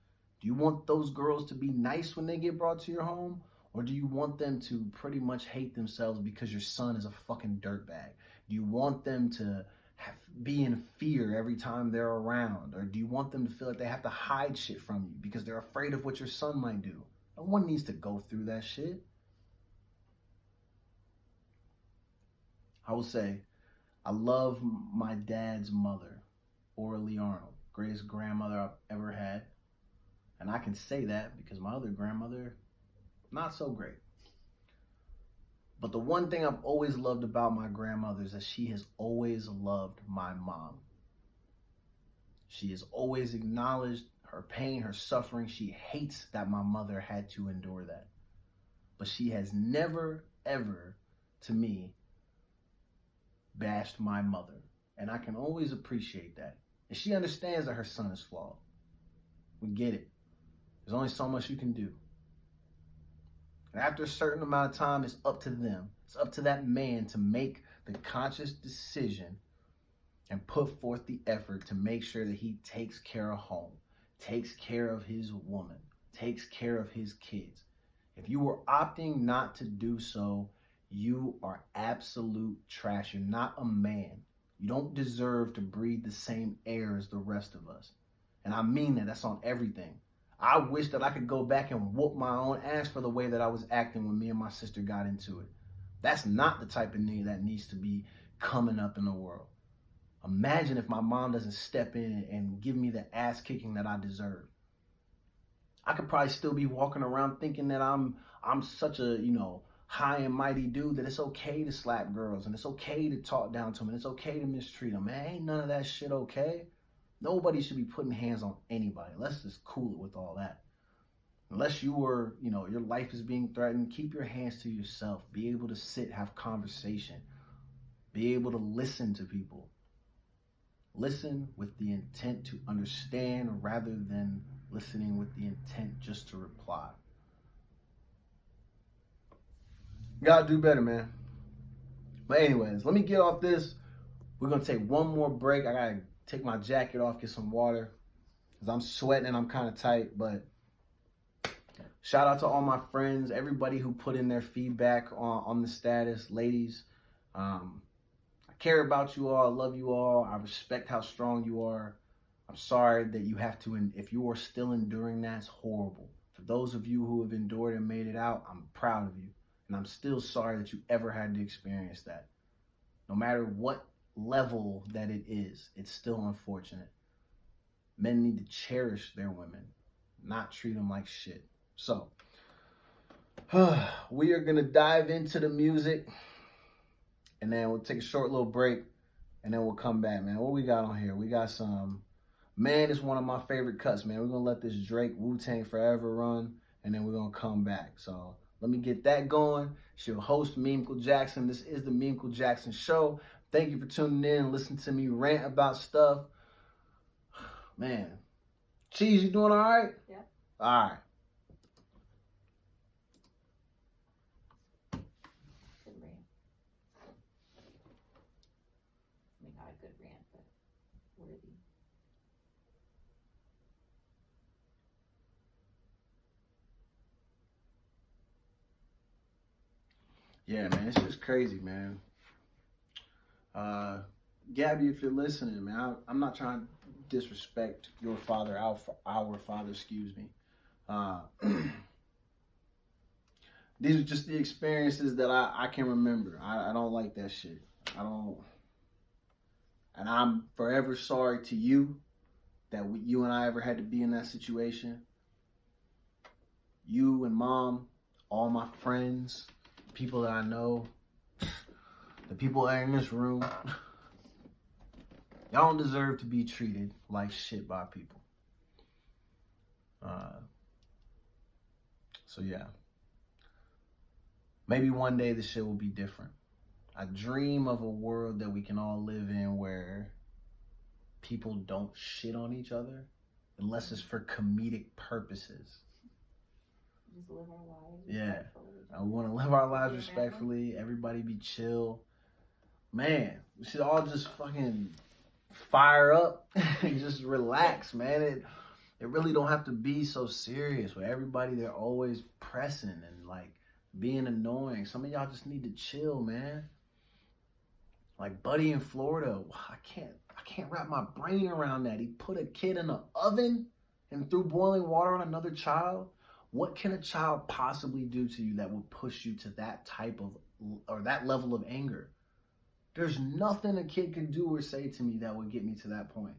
S1: Do you want those girls to be nice when they get brought to your home? Or do you want them to pretty much hate themselves because your son is a fucking dirtbag? Do you want them to be in fear every time they're around? Or do you want them to feel like they have to hide shit from you because they're afraid of what your son might do? No one needs to go through that shit. I will say, I love my dad's mother, Orly Arnold, greatest grandmother I've ever had. And I can say that because my other grandmother, not so great. But the one thing I've always loved about my grandmother is that she has always loved my mom. She has always acknowledged her pain, her suffering. She hates that my mother had to endure that. But she has never, ever, to me, bashed my mother. And I can always appreciate that. And she understands that her son is flawed. We get it. There's only so much you can do. And after a certain amount of time, it's up to them. It's up to that man to make the conscious decision and put forth the effort to make sure that he takes care of home, takes care of his woman, takes care of his kids. If you were opting not to do so, you are absolute trash. You're not a man. You don't deserve to breathe the same air as the rest of us. And I mean that. That's on everything. I wish that I could go back and whoop my own ass for the way that I was acting when me and my sister got into it. That's not the type of nigga that needs to be coming up in the world. Imagine if my mom doesn't step in and give me the ass kicking that I deserve. I could probably still be walking around thinking that I'm such a, high and mighty dude that it's okay to slap girls and it's okay to talk down to them and it's okay to mistreat them. Man, ain't none of that shit okay. Nobody should be putting hands on anybody. Let's just cool it with all that. Unless your life is being threatened, keep your hands to yourself. Be able to sit, have conversation. Be able to listen to people. Listen with the intent to understand rather than listening with the intent just to reply. You gotta do better, man. But anyways, let me get off this. We're gonna take one more break. I gotta take my jacket off, get some water, because I'm sweating and I'm kind of tight. But shout out to all my friends, everybody who put in their feedback on the status. Ladies, I care about you all. I love you all. I respect how strong you are. I'm sorry that you have to, if you are still enduring that, it's horrible. For those of you who have endured and made it out, I'm proud of you. And I'm still sorry that you ever had to experience that. No matter what level that it is, it's still unfortunate. Men need to cherish their women, not treat them like shit. So, we are going to dive into the music, and then we'll take a short little break, and then we'll come back, man. What we got on here? We got some, man, it's one of my favorite cuts, man. We're going to let this Drake Wu-Tang Forever run, and then we're going to come back. So, let me get that going. It's your host, Meemco Jackson. This is the Meemco Jackson Show. Thank you for tuning in and listening to me rant about stuff. Man. Cheese, you doing all right?
S2: Yeah.
S1: All right.
S2: Good rant. I mean, not a good rant, but worthy.
S1: Yeah, man, it's just crazy, man. Gabby, if you're listening, man, I'm not trying to disrespect your father, our father, excuse me. These are just the experiences that I can remember. I don't like that shit. I don't. And I'm forever sorry to you that you and I ever had to be in that situation. You and Mom, all my friends, people that I know, the people that are in this room, y'all don't deserve to be treated like shit by people. So yeah, maybe one day this shit will be different. I dream of a world that we can all live in where people don't shit on each other unless it's for comedic purposes.
S2: Just live our lives.
S1: Yeah, I want to live our lives respectfully. Everybody be chill. Man, we should all just fucking fire up and just relax, man. It really don't have to be so serious. Where everybody, they're always pressing and like being annoying. Some of y'all just need to chill, man. Like Buddy in Florida, I can't wrap my brain around that. He put a kid in the oven and threw boiling water on another child. What can a child possibly do to you that would push you to that type of, or that level of anger? There's nothing a kid can do or say to me that would get me to that point.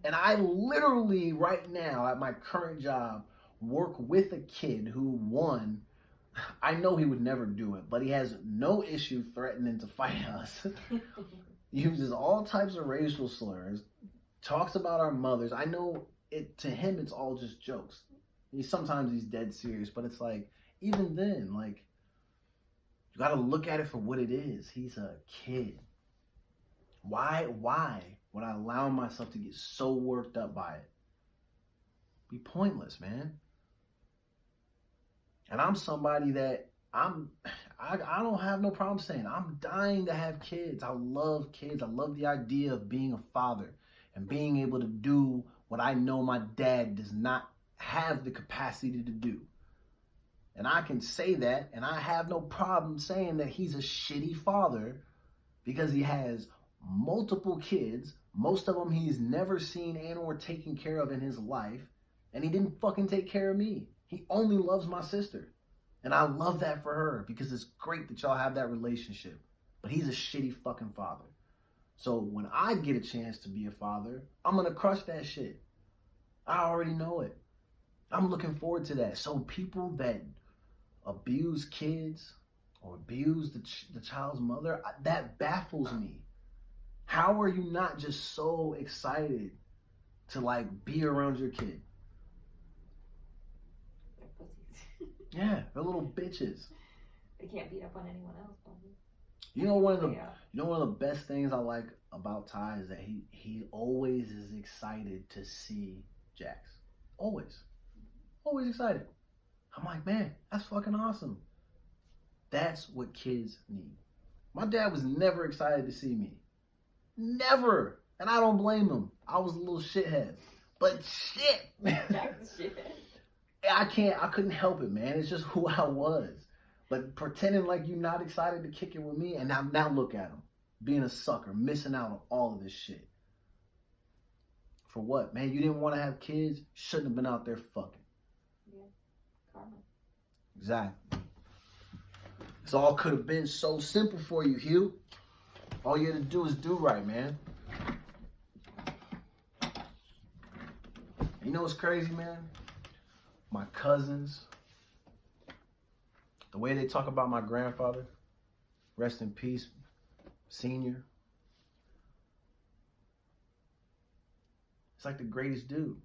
S1: And I literally right now at my current job work with a kid who, one, I know he would never do it, but he has no issue threatening to fight us. Uses all types of racial slurs, talks about our mothers. I know it, to him it's all just jokes. Sometimes he's dead serious, but it's like, even then, like, you gotta look at it for what it is. He's a kid. Why would I allow myself to get so worked up by it? Be pointless, man. And I'm somebody that I don't have no problem saying I'm dying to have kids. I love kids. I love the idea of being a father and being able to do what I know my dad does not have the capacity to do. And I can say that, and I have no problem saying that he's a shitty father because he has multiple kids, most of them he's never seen and or taken care of in his life, and he didn't fucking take care of me. He only loves my sister. And I love that for her because it's great that y'all have that relationship. But he's a shitty fucking father. So when I get a chance to be a father, I'm going to crush that shit. I already know it. I'm looking forward to that. So people that abuse kids or abuse the child's mother, that baffles me. How are you not just so excited to like be around your kid? They're little bitches.
S2: They can't beat up on anyone else, probably.
S1: You know one of the
S2: Yeah.
S1: you know one of the best things I like about Ty is that he always is excited to see Jax. Always. Always excited. I'm like, man, that's fucking awesome. That's what kids need. My dad was never excited to see me. Never. And I don't blame him. I was a little shithead. But shit.
S2: Jack's shit.
S1: I couldn't help it, man. It's just who I was. But pretending like you're not excited to kick it with me, and now look at him. Being a sucker, missing out on all of this shit. For what, man? You didn't want to have kids? Shouldn't have been out there fucking.
S2: Yeah. Karma.
S1: Exactly. This all could have been so simple for you, Hugh. All you had to do is do right, man. You know what's crazy, man? My cousins, the way they talk about my grandfather, rest in peace, senior. It's like the greatest dude.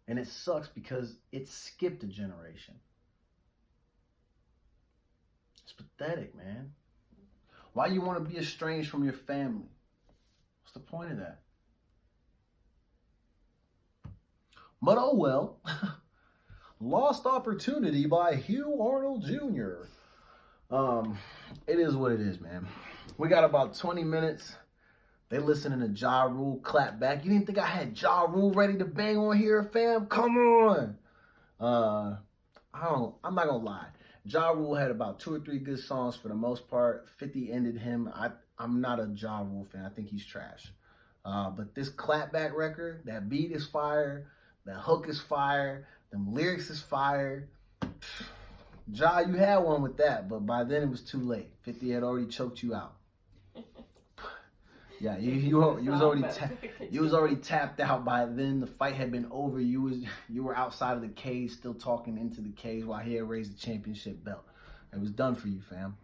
S1: And it sucks because it skipped a generation. It's pathetic, man. Why you want to be estranged from your family? What's the point of that? But oh well. Lost Opportunity by Hugh Arnold Jr. It is what it is, man. We got about 20 minutes. They listening to Ja Rule clap back. You didn't think I had Ja Rule ready to bang on here, fam? Come on. I'm not gonna lie. Ja Rule had about 2 or 3 good songs for the most part. 50 ended him. I'm not a Ja Rule fan. I think he's trash. But this clapback record, that beat is fire. That hook is fire. Them lyrics is fire. Ja, you had one with that, but by then it was too late. 50 had already choked you out. Yeah, you was already tapped out by then. The fight had been over. You were outside of the cage, still talking into the cage while he had raised the championship belt. It was done for you, fam.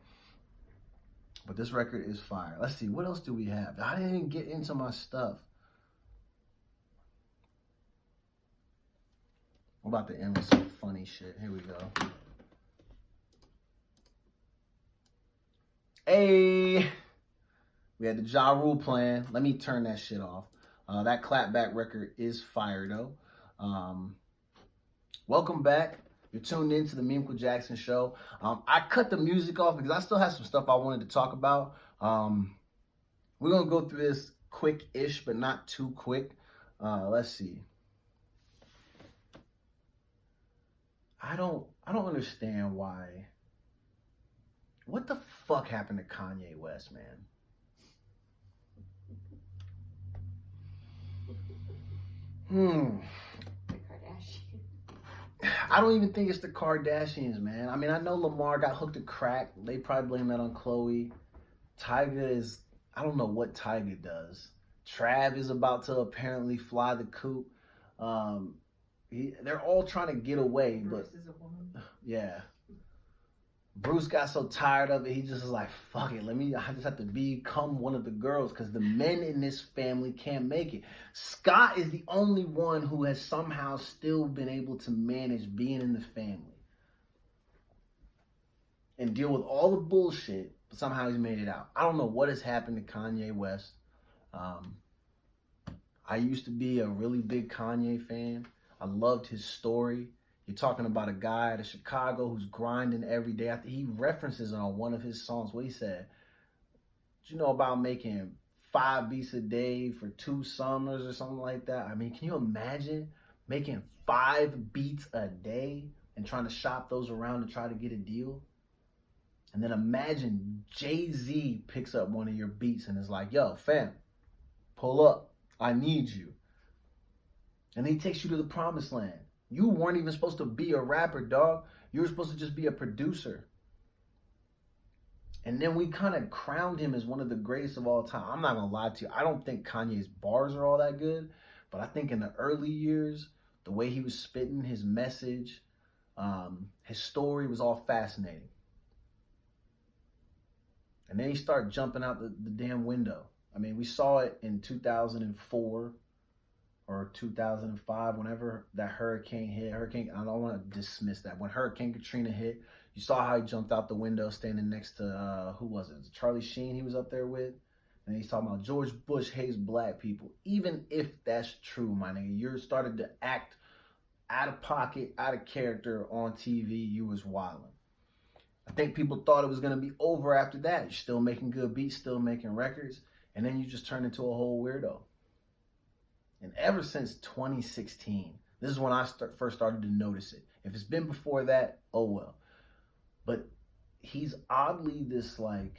S1: But this record is fire. Let's see, what else do we have? I didn't even get into my stuff. I'm about to end with some funny shit. Here we go. Hey, we had the Ja Rule playing. Let me turn that shit off. That clapback record is fire though. Welcome back. You're tuned in to the Meemco Jackson Show. I cut the music off because I still have some stuff I wanted to talk about. We're gonna go through this quick-ish, but not too quick. Let's see. I don't understand why. What the fuck happened to Kanye West, man?
S2: The Kardashians.
S1: I don't even think it's the Kardashians, man. I mean, I know Lamar got hooked to crack. They probably blame that on Khloe. Tyga is, I don't know what Tyga does. Trav is about to apparently fly the coop. They're all trying to get away,
S2: Bruce
S1: but
S2: is a woman.
S1: yeah. Bruce got so tired of it, he just was like, fuck it, I just have to become one of the girls because the men in this family can't make it. Scott is the only one who has somehow still been able to manage being in the family and deal with all the bullshit, but somehow he's made it out. I don't know what has happened to Kanye West. I used to be a really big Kanye fan. I loved his story. You're talking about a guy out of Chicago who's grinding every day. He references on one of his songs what he said. Do you know about making 5 beats a day for 2 summers or something like that? I mean, can you imagine making 5 beats a day and trying to shop those around to try to get a deal? And then imagine Jay-Z picks up one of your beats and is like, yo, fam, pull up. I need you. And he takes you to the promised land. You weren't even supposed to be a rapper, dog. You were supposed to just be a producer. And then we kind of crowned him as one of the greatest of all time. I'm not going to lie to you. I don't think Kanye's bars are all that good. But I think in the early years, the way he was spitting, his message, his story was all fascinating. And then he started jumping out the damn window. I mean, we saw it in 2004. or 2005, whenever that hurricane hit. I don't want to dismiss that. When Hurricane Katrina hit, you saw how he jumped out the window standing next to, who was it? Charlie Sheen he was up there with. And he's talking about George Bush hates black people. Even if that's true, my nigga, you're started to act out of pocket, out of character on TV. You was wilding. I think people thought it was going to be over after that. You're still making good beats, still making records. And then you just turned into a whole weirdo. And ever since 2016, this is when I first started to notice it. If it's been before that, oh well. But he's oddly this like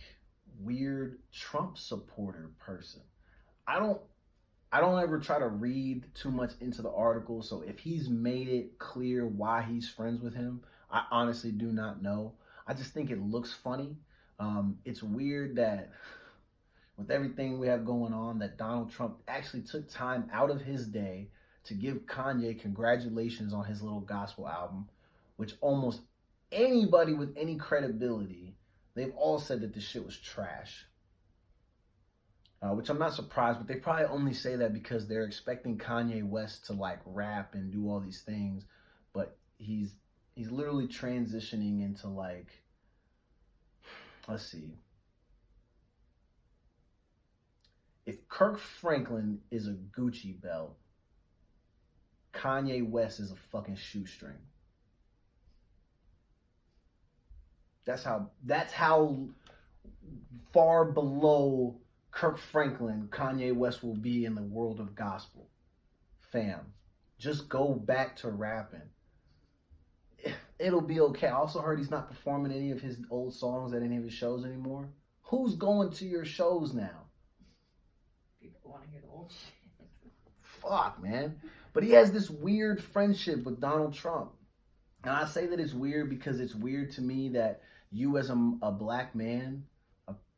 S1: weird Trump supporter person. I don't ever try to read too much into the article. So if he's made it clear why he's friends with him, I honestly do not know. I just think it looks funny. It's weird that with everything we have going on, that Donald Trump actually took time out of his day to give Kanye congratulations on his little gospel album, which almost anybody with any credibility, they've all said that this shit was trash. Which I'm not surprised, but they probably only say that because they're expecting Kanye West to like rap and do all these things, but he's literally transitioning into like, let's see. If Kirk Franklin is a Gucci belt, Kanye West is a fucking shoestring. That's how far below Kirk Franklin Kanye West will be in the world of gospel. Fam, just go back to rapping. It'll be okay. I also heard he's not performing any of his old songs at any of his shows anymore. Who's going to your shows now?
S2: People want to hear the old shit.
S1: Fuck, man. But he has this weird friendship with Donald Trump. And I say that it's weird because it's weird to me that you as a black man,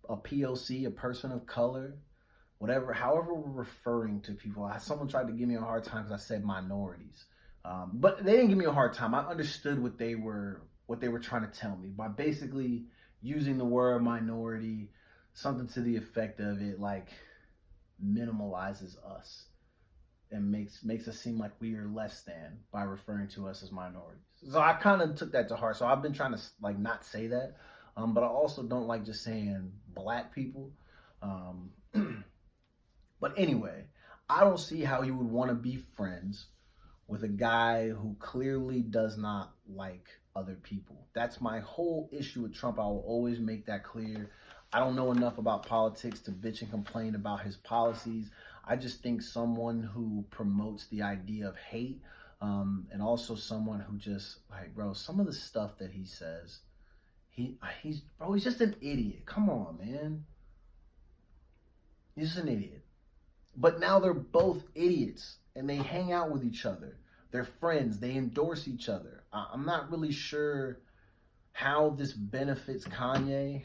S1: a POC, a person of color, whatever, however we're referring to people. Someone tried to give me a hard time because I said minorities. But they didn't give me a hard time. I understood what they were trying to tell me by basically using the word minority, something to the effect of it like minimalizes us and makes us seem like we are less than by referring to us as minorities. So I kind of took that to heart. So I've been trying to like not say that, but I also don't like just saying black people. But anyway, I don't see how you would want to be friends with a guy who clearly does not like other people. That's my whole issue with Trump. I will always make that clear. I don't know enough about politics to bitch and complain about his policies. I just think someone who promotes the idea of hate, and also someone who just like, bro, some of the stuff that he says, he's just an idiot. Come on, man. He's just an idiot. But now they're both idiots and they hang out with each other. They're friends. They endorse each other. I'm not really sure how this benefits Kanye.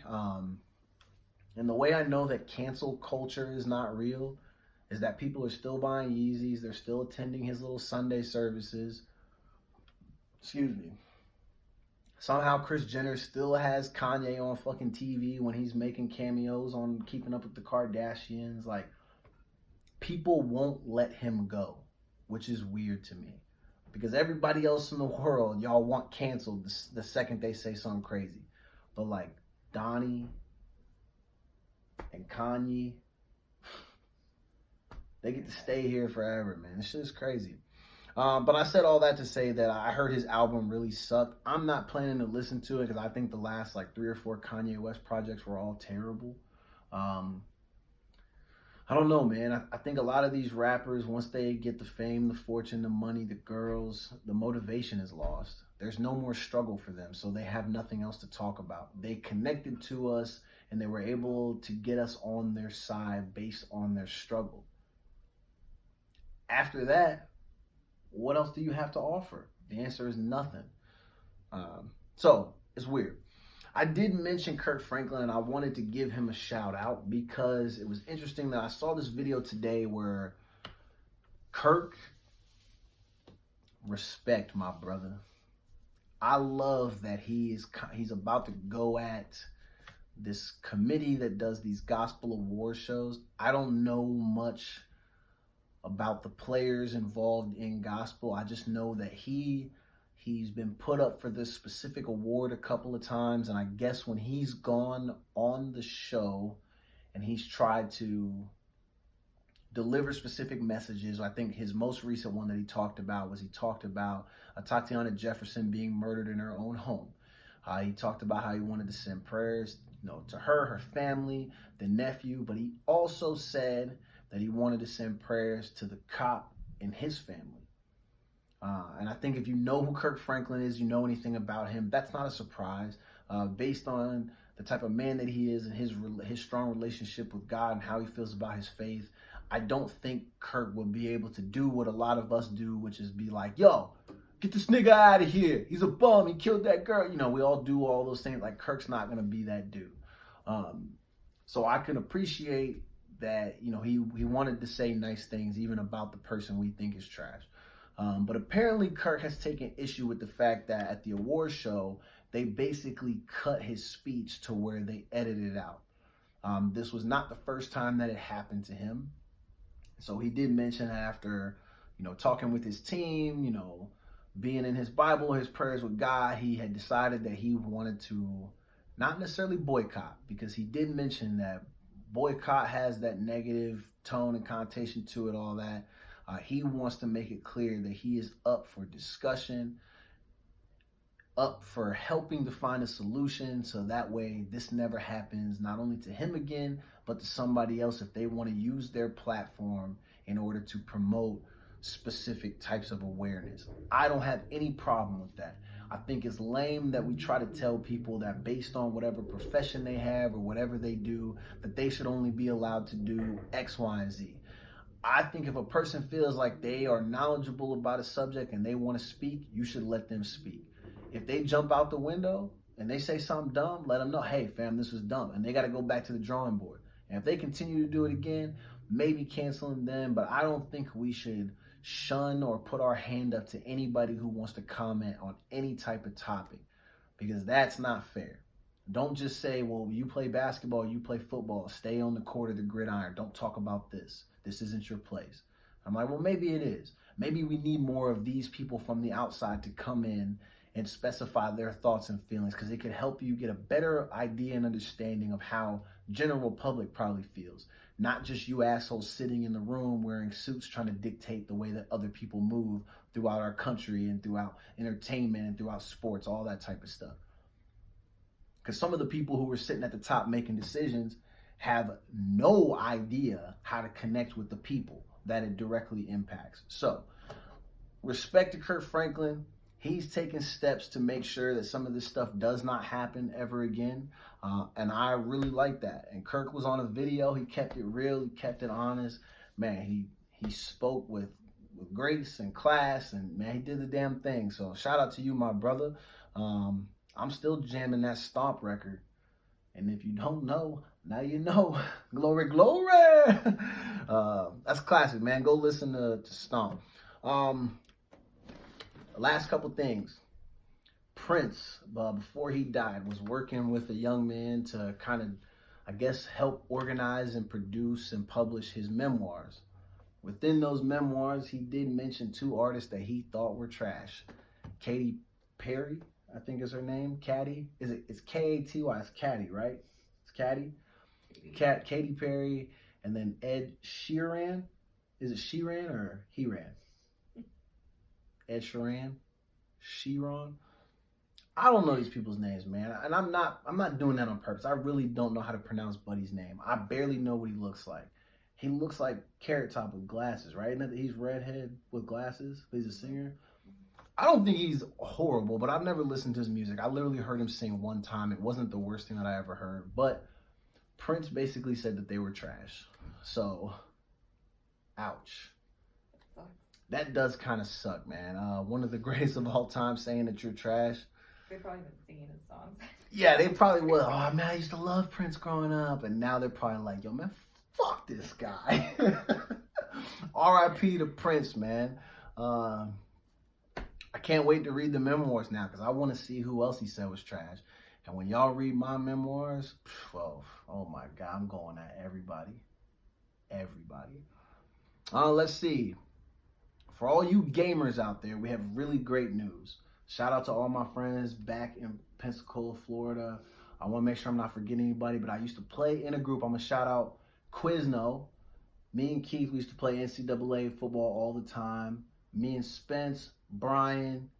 S1: And the way I know that cancel culture is not real is that people are still buying Yeezys. They're still attending his little Sunday services. Excuse me. Somehow Kris Jenner still has Kanye on fucking TV when he's making cameos on Keeping Up with the Kardashians. Like, people won't let him go, which is weird to me. Because everybody else in the world, y'all want canceled the second they say something crazy. But like Donnie and Kanye, they get to stay here forever, man. This shit is crazy. But I said all that to say that I heard his album really sucked. I'm not planning to listen to it because I think the last like 3 or 4 Kanye West projects were all terrible. I don't know, man. I think a lot of these rappers, once they get the fame, the fortune, the money, the girls, the motivation is lost. There's no more struggle for them, so they have nothing else to talk about. They connected to us, and they were able to get us on their side based on their struggle. After that, what else do you have to offer? The answer is nothing. So, it's weird. I did mention Kirk Franklin, and I wanted to give him a shout out because it was interesting that I saw this video today where Kirk, respect my brother. I love that he's about to go at this committee that does these gospel award shows. I don't know much about the players involved in gospel. I just know that he's been put up for this specific award a couple of times, and I guess when he's gone on the show and he's tried to deliver specific messages, I think his most recent one that he talked about Tatiana Jefferson being murdered in her own home. He talked about how he wanted to send prayers, to her family, the nephew, but he also said that he wanted to send prayers to the cop and his family. And I think if you know who Kirk Franklin is, you know anything about him, that's not a surprise. Based on the type of man that he is and his strong relationship with God and how he feels about his faith, I don't think Kirk will be able to do what a lot of us do, which is be like, yo, get this nigga out of here. He's a bum. He killed that girl. We all do all those things. Like, Kirk's not going to be that dude. So I can appreciate that, he wanted to say nice things even about the person we think is trash. But apparently Kirk has taken issue with the fact that at the award show, they basically cut his speech to where they edited it out. This was not the first time that it happened to him. So he did mention after, talking with his team, being in his Bible, his prayers with God, he had decided that he wanted to not necessarily boycott, because he did mention that boycott has that negative tone and connotation to it, all that. He wants to make it clear that he is up for discussion, up for helping to find a solution, so that way this never happens, not only to him again, but to somebody else if they want to use their platform in order to promote specific types of awareness. I don't have any problem with that. I think it's lame that we try to tell people that based on whatever profession they have or whatever they do, that they should only be allowed to do X, Y, and Z. I think if a person feels like they are knowledgeable about a subject and they want to speak, you should let them speak. If they jump out the window and they say something dumb, let them know, hey, fam, this was dumb. And they got to go back to the drawing board. And if they continue to do it again, maybe canceling them. But I don't think we should shun or put our hand up to anybody who wants to comment on any type of topic, because that's not fair. Don't just say, well, you play basketball, you play football, stay on the court of the gridiron. Don't talk about this. This isn't your place. I'm like, well, maybe it is. Maybe we need more of these people from the outside to come in and specify their thoughts and feelings, because it could help you get a better idea and understanding of how general public probably feels. Not just you assholes sitting in the room wearing suits trying to dictate the way that other people move throughout our country and throughout entertainment and throughout sports, all that type of stuff. Because some of the people who were sitting at the top making decisions have no idea how to connect with the people that it directly impacts. So, respect to Kirk Franklin. He's taking steps to make sure that some of this stuff does not happen ever again. And I really like that. And Kirk was on a video. He kept it real. He kept it honest. Man, he spoke with grace and class. And, man, he did the damn thing. So shout out to you, my brother. I'm still jamming that Stomp record. And if you don't know, now you know. Glory, glory. That's classic, man. Go listen to Stomp. Last couple things. Prince, before he died, was working with a young man to kind of, I guess, help organize and produce and publish his memoirs. Within those memoirs, he did mention two artists that he thought were trash. Katy Perry, I think is her name. Caddy. It's K-A-T-Y. It's Caddy, right? It's Caddy. Katy Perry, and then Ed Sheeran. Is it Sheeran or Heran? Ed Sheeran? I don't know these people's names, man. And I'm not doing that on purpose. I really don't know how to pronounce Buddy's name. I barely know what he looks like. He looks like Carrot Top with glasses, right? Isn't that he's redhead with glasses? He's a singer. I don't think he's horrible, but I've never listened to his music. I literally heard him sing one time. It wasn't the worst thing that I ever heard. But Prince basically said that they were trash. So, ouch. That does kind of suck, man. One of the greatest of all time saying that you're trash.
S2: They've probably been singing his songs.
S1: Yeah, they probably would. Oh, man, I used to love Prince growing up. And now they're probably like, yo, man, fuck this guy. R.I.P. to Prince, man. I can't wait to read the memoirs now, because I want to see who else he said was trash. And when y'all read my memoirs, well, oh my God, I'm going at everybody. Everybody. Let's see. For all you gamers out there, we have really great news. Shout out to all my friends back in Pensacola, Florida. I want to make sure I'm not forgetting anybody, but I used to play in a group. I'm going to shout out Quizno. Me and Keith, we used to play NCAA football all the time. Me and Spence, Brian.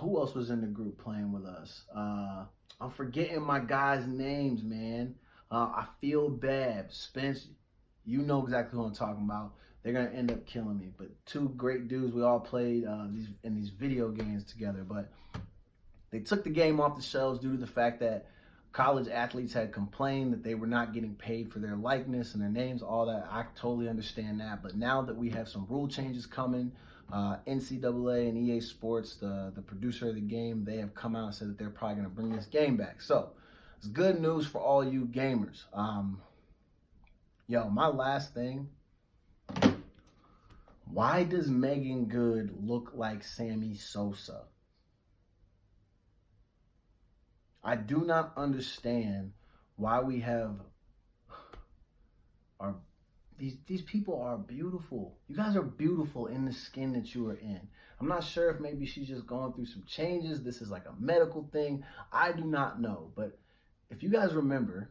S1: Who else was in the group playing with us? I'm forgetting my guys' names, man. I feel bad. Spence, you know exactly who I'm talking about. They're going to end up killing me. But two great dudes. We all played in these video games together. But they took the game off the shelves due to the fact that college athletes had complained that they were not getting paid for their likeness and their names, all that. I totally understand that. But now that we have some rule changes coming, NCAA and EA Sports, the producer of the game, they have come out and said that they're probably going to bring this game back. So it's good news for all you gamers. Yo, my last thing. Why does Megan Good look like Sammy Sosa? I do not understand why we have these people are beautiful. You guys are beautiful in the skin that you are in. I'm not sure if maybe she's just going through some changes. This is like a medical thing. I do not know. But if you guys remember,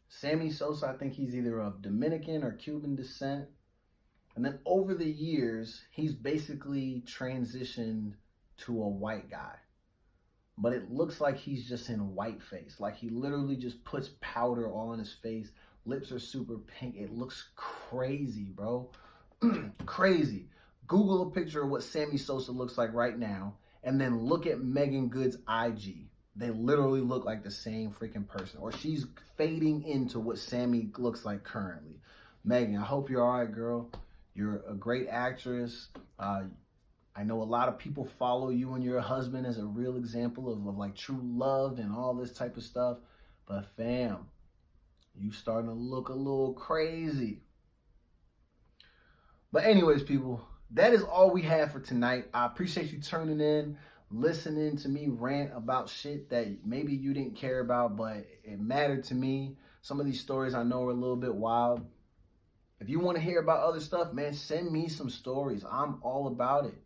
S1: Sammy Sosa, I think he's either of Dominican or Cuban descent. And then over the years, he's basically transitioned to a white guy. But it looks like he's just in whiteface. Like he literally just puts powder all on his face. Lips are super pink. It looks crazy, bro. Crazy. Google a picture of what Sammy Sosa looks like right now. And then look at Megan Good's IG. They literally look like the same freaking person. Or she's fading into what Sammy looks like currently. Megan, I hope you're all right, girl. You're a great actress. I know a lot of people follow you and your husband as a real example of like true love and all this type of stuff. But fam, you starting to look a little crazy. But anyways, people, that is all we have for tonight. I appreciate you tuning in, listening to me rant about shit that maybe you didn't care about, but it mattered to me. Some of these stories I know are a little bit wild. If you want to hear about other stuff, man, send me some stories. I'm all about it.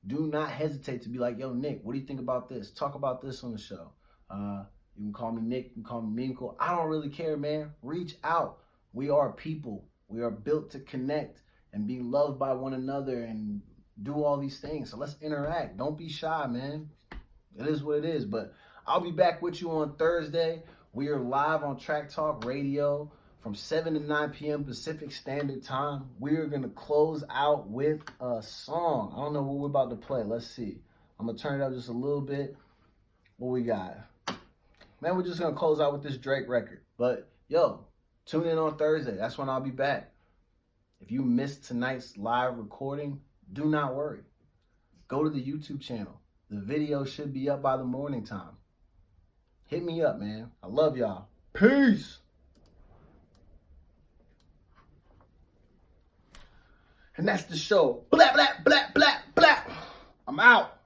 S1: Do not hesitate to be like, yo, Nick, what do you think about this? Talk about this on the show. You can call me Nick. You can call me Minko. I don't really care, man. Reach out. We are people. We are built to connect and be loved by one another and do all these things. So let's interact. Don't be shy, man. It is what it is. But I'll be back with you on Thursday. We are live on Track Talk Radio from 7 to 9 p.m. Pacific Standard Time. We are going to close out with a song. I don't know what we're about to play. Let's see. I'm going to turn it up just a little bit. What we got? Man, we're just going to close out with this Drake record. But, yo, tune in on Thursday. That's when I'll be back. If you missed tonight's live recording, do not worry. Go to the YouTube channel. The video should be up by the morning time. Hit me up, man. I love y'all. Peace. And that's the show. Blah, blah, blah, blah, blah. I'm out.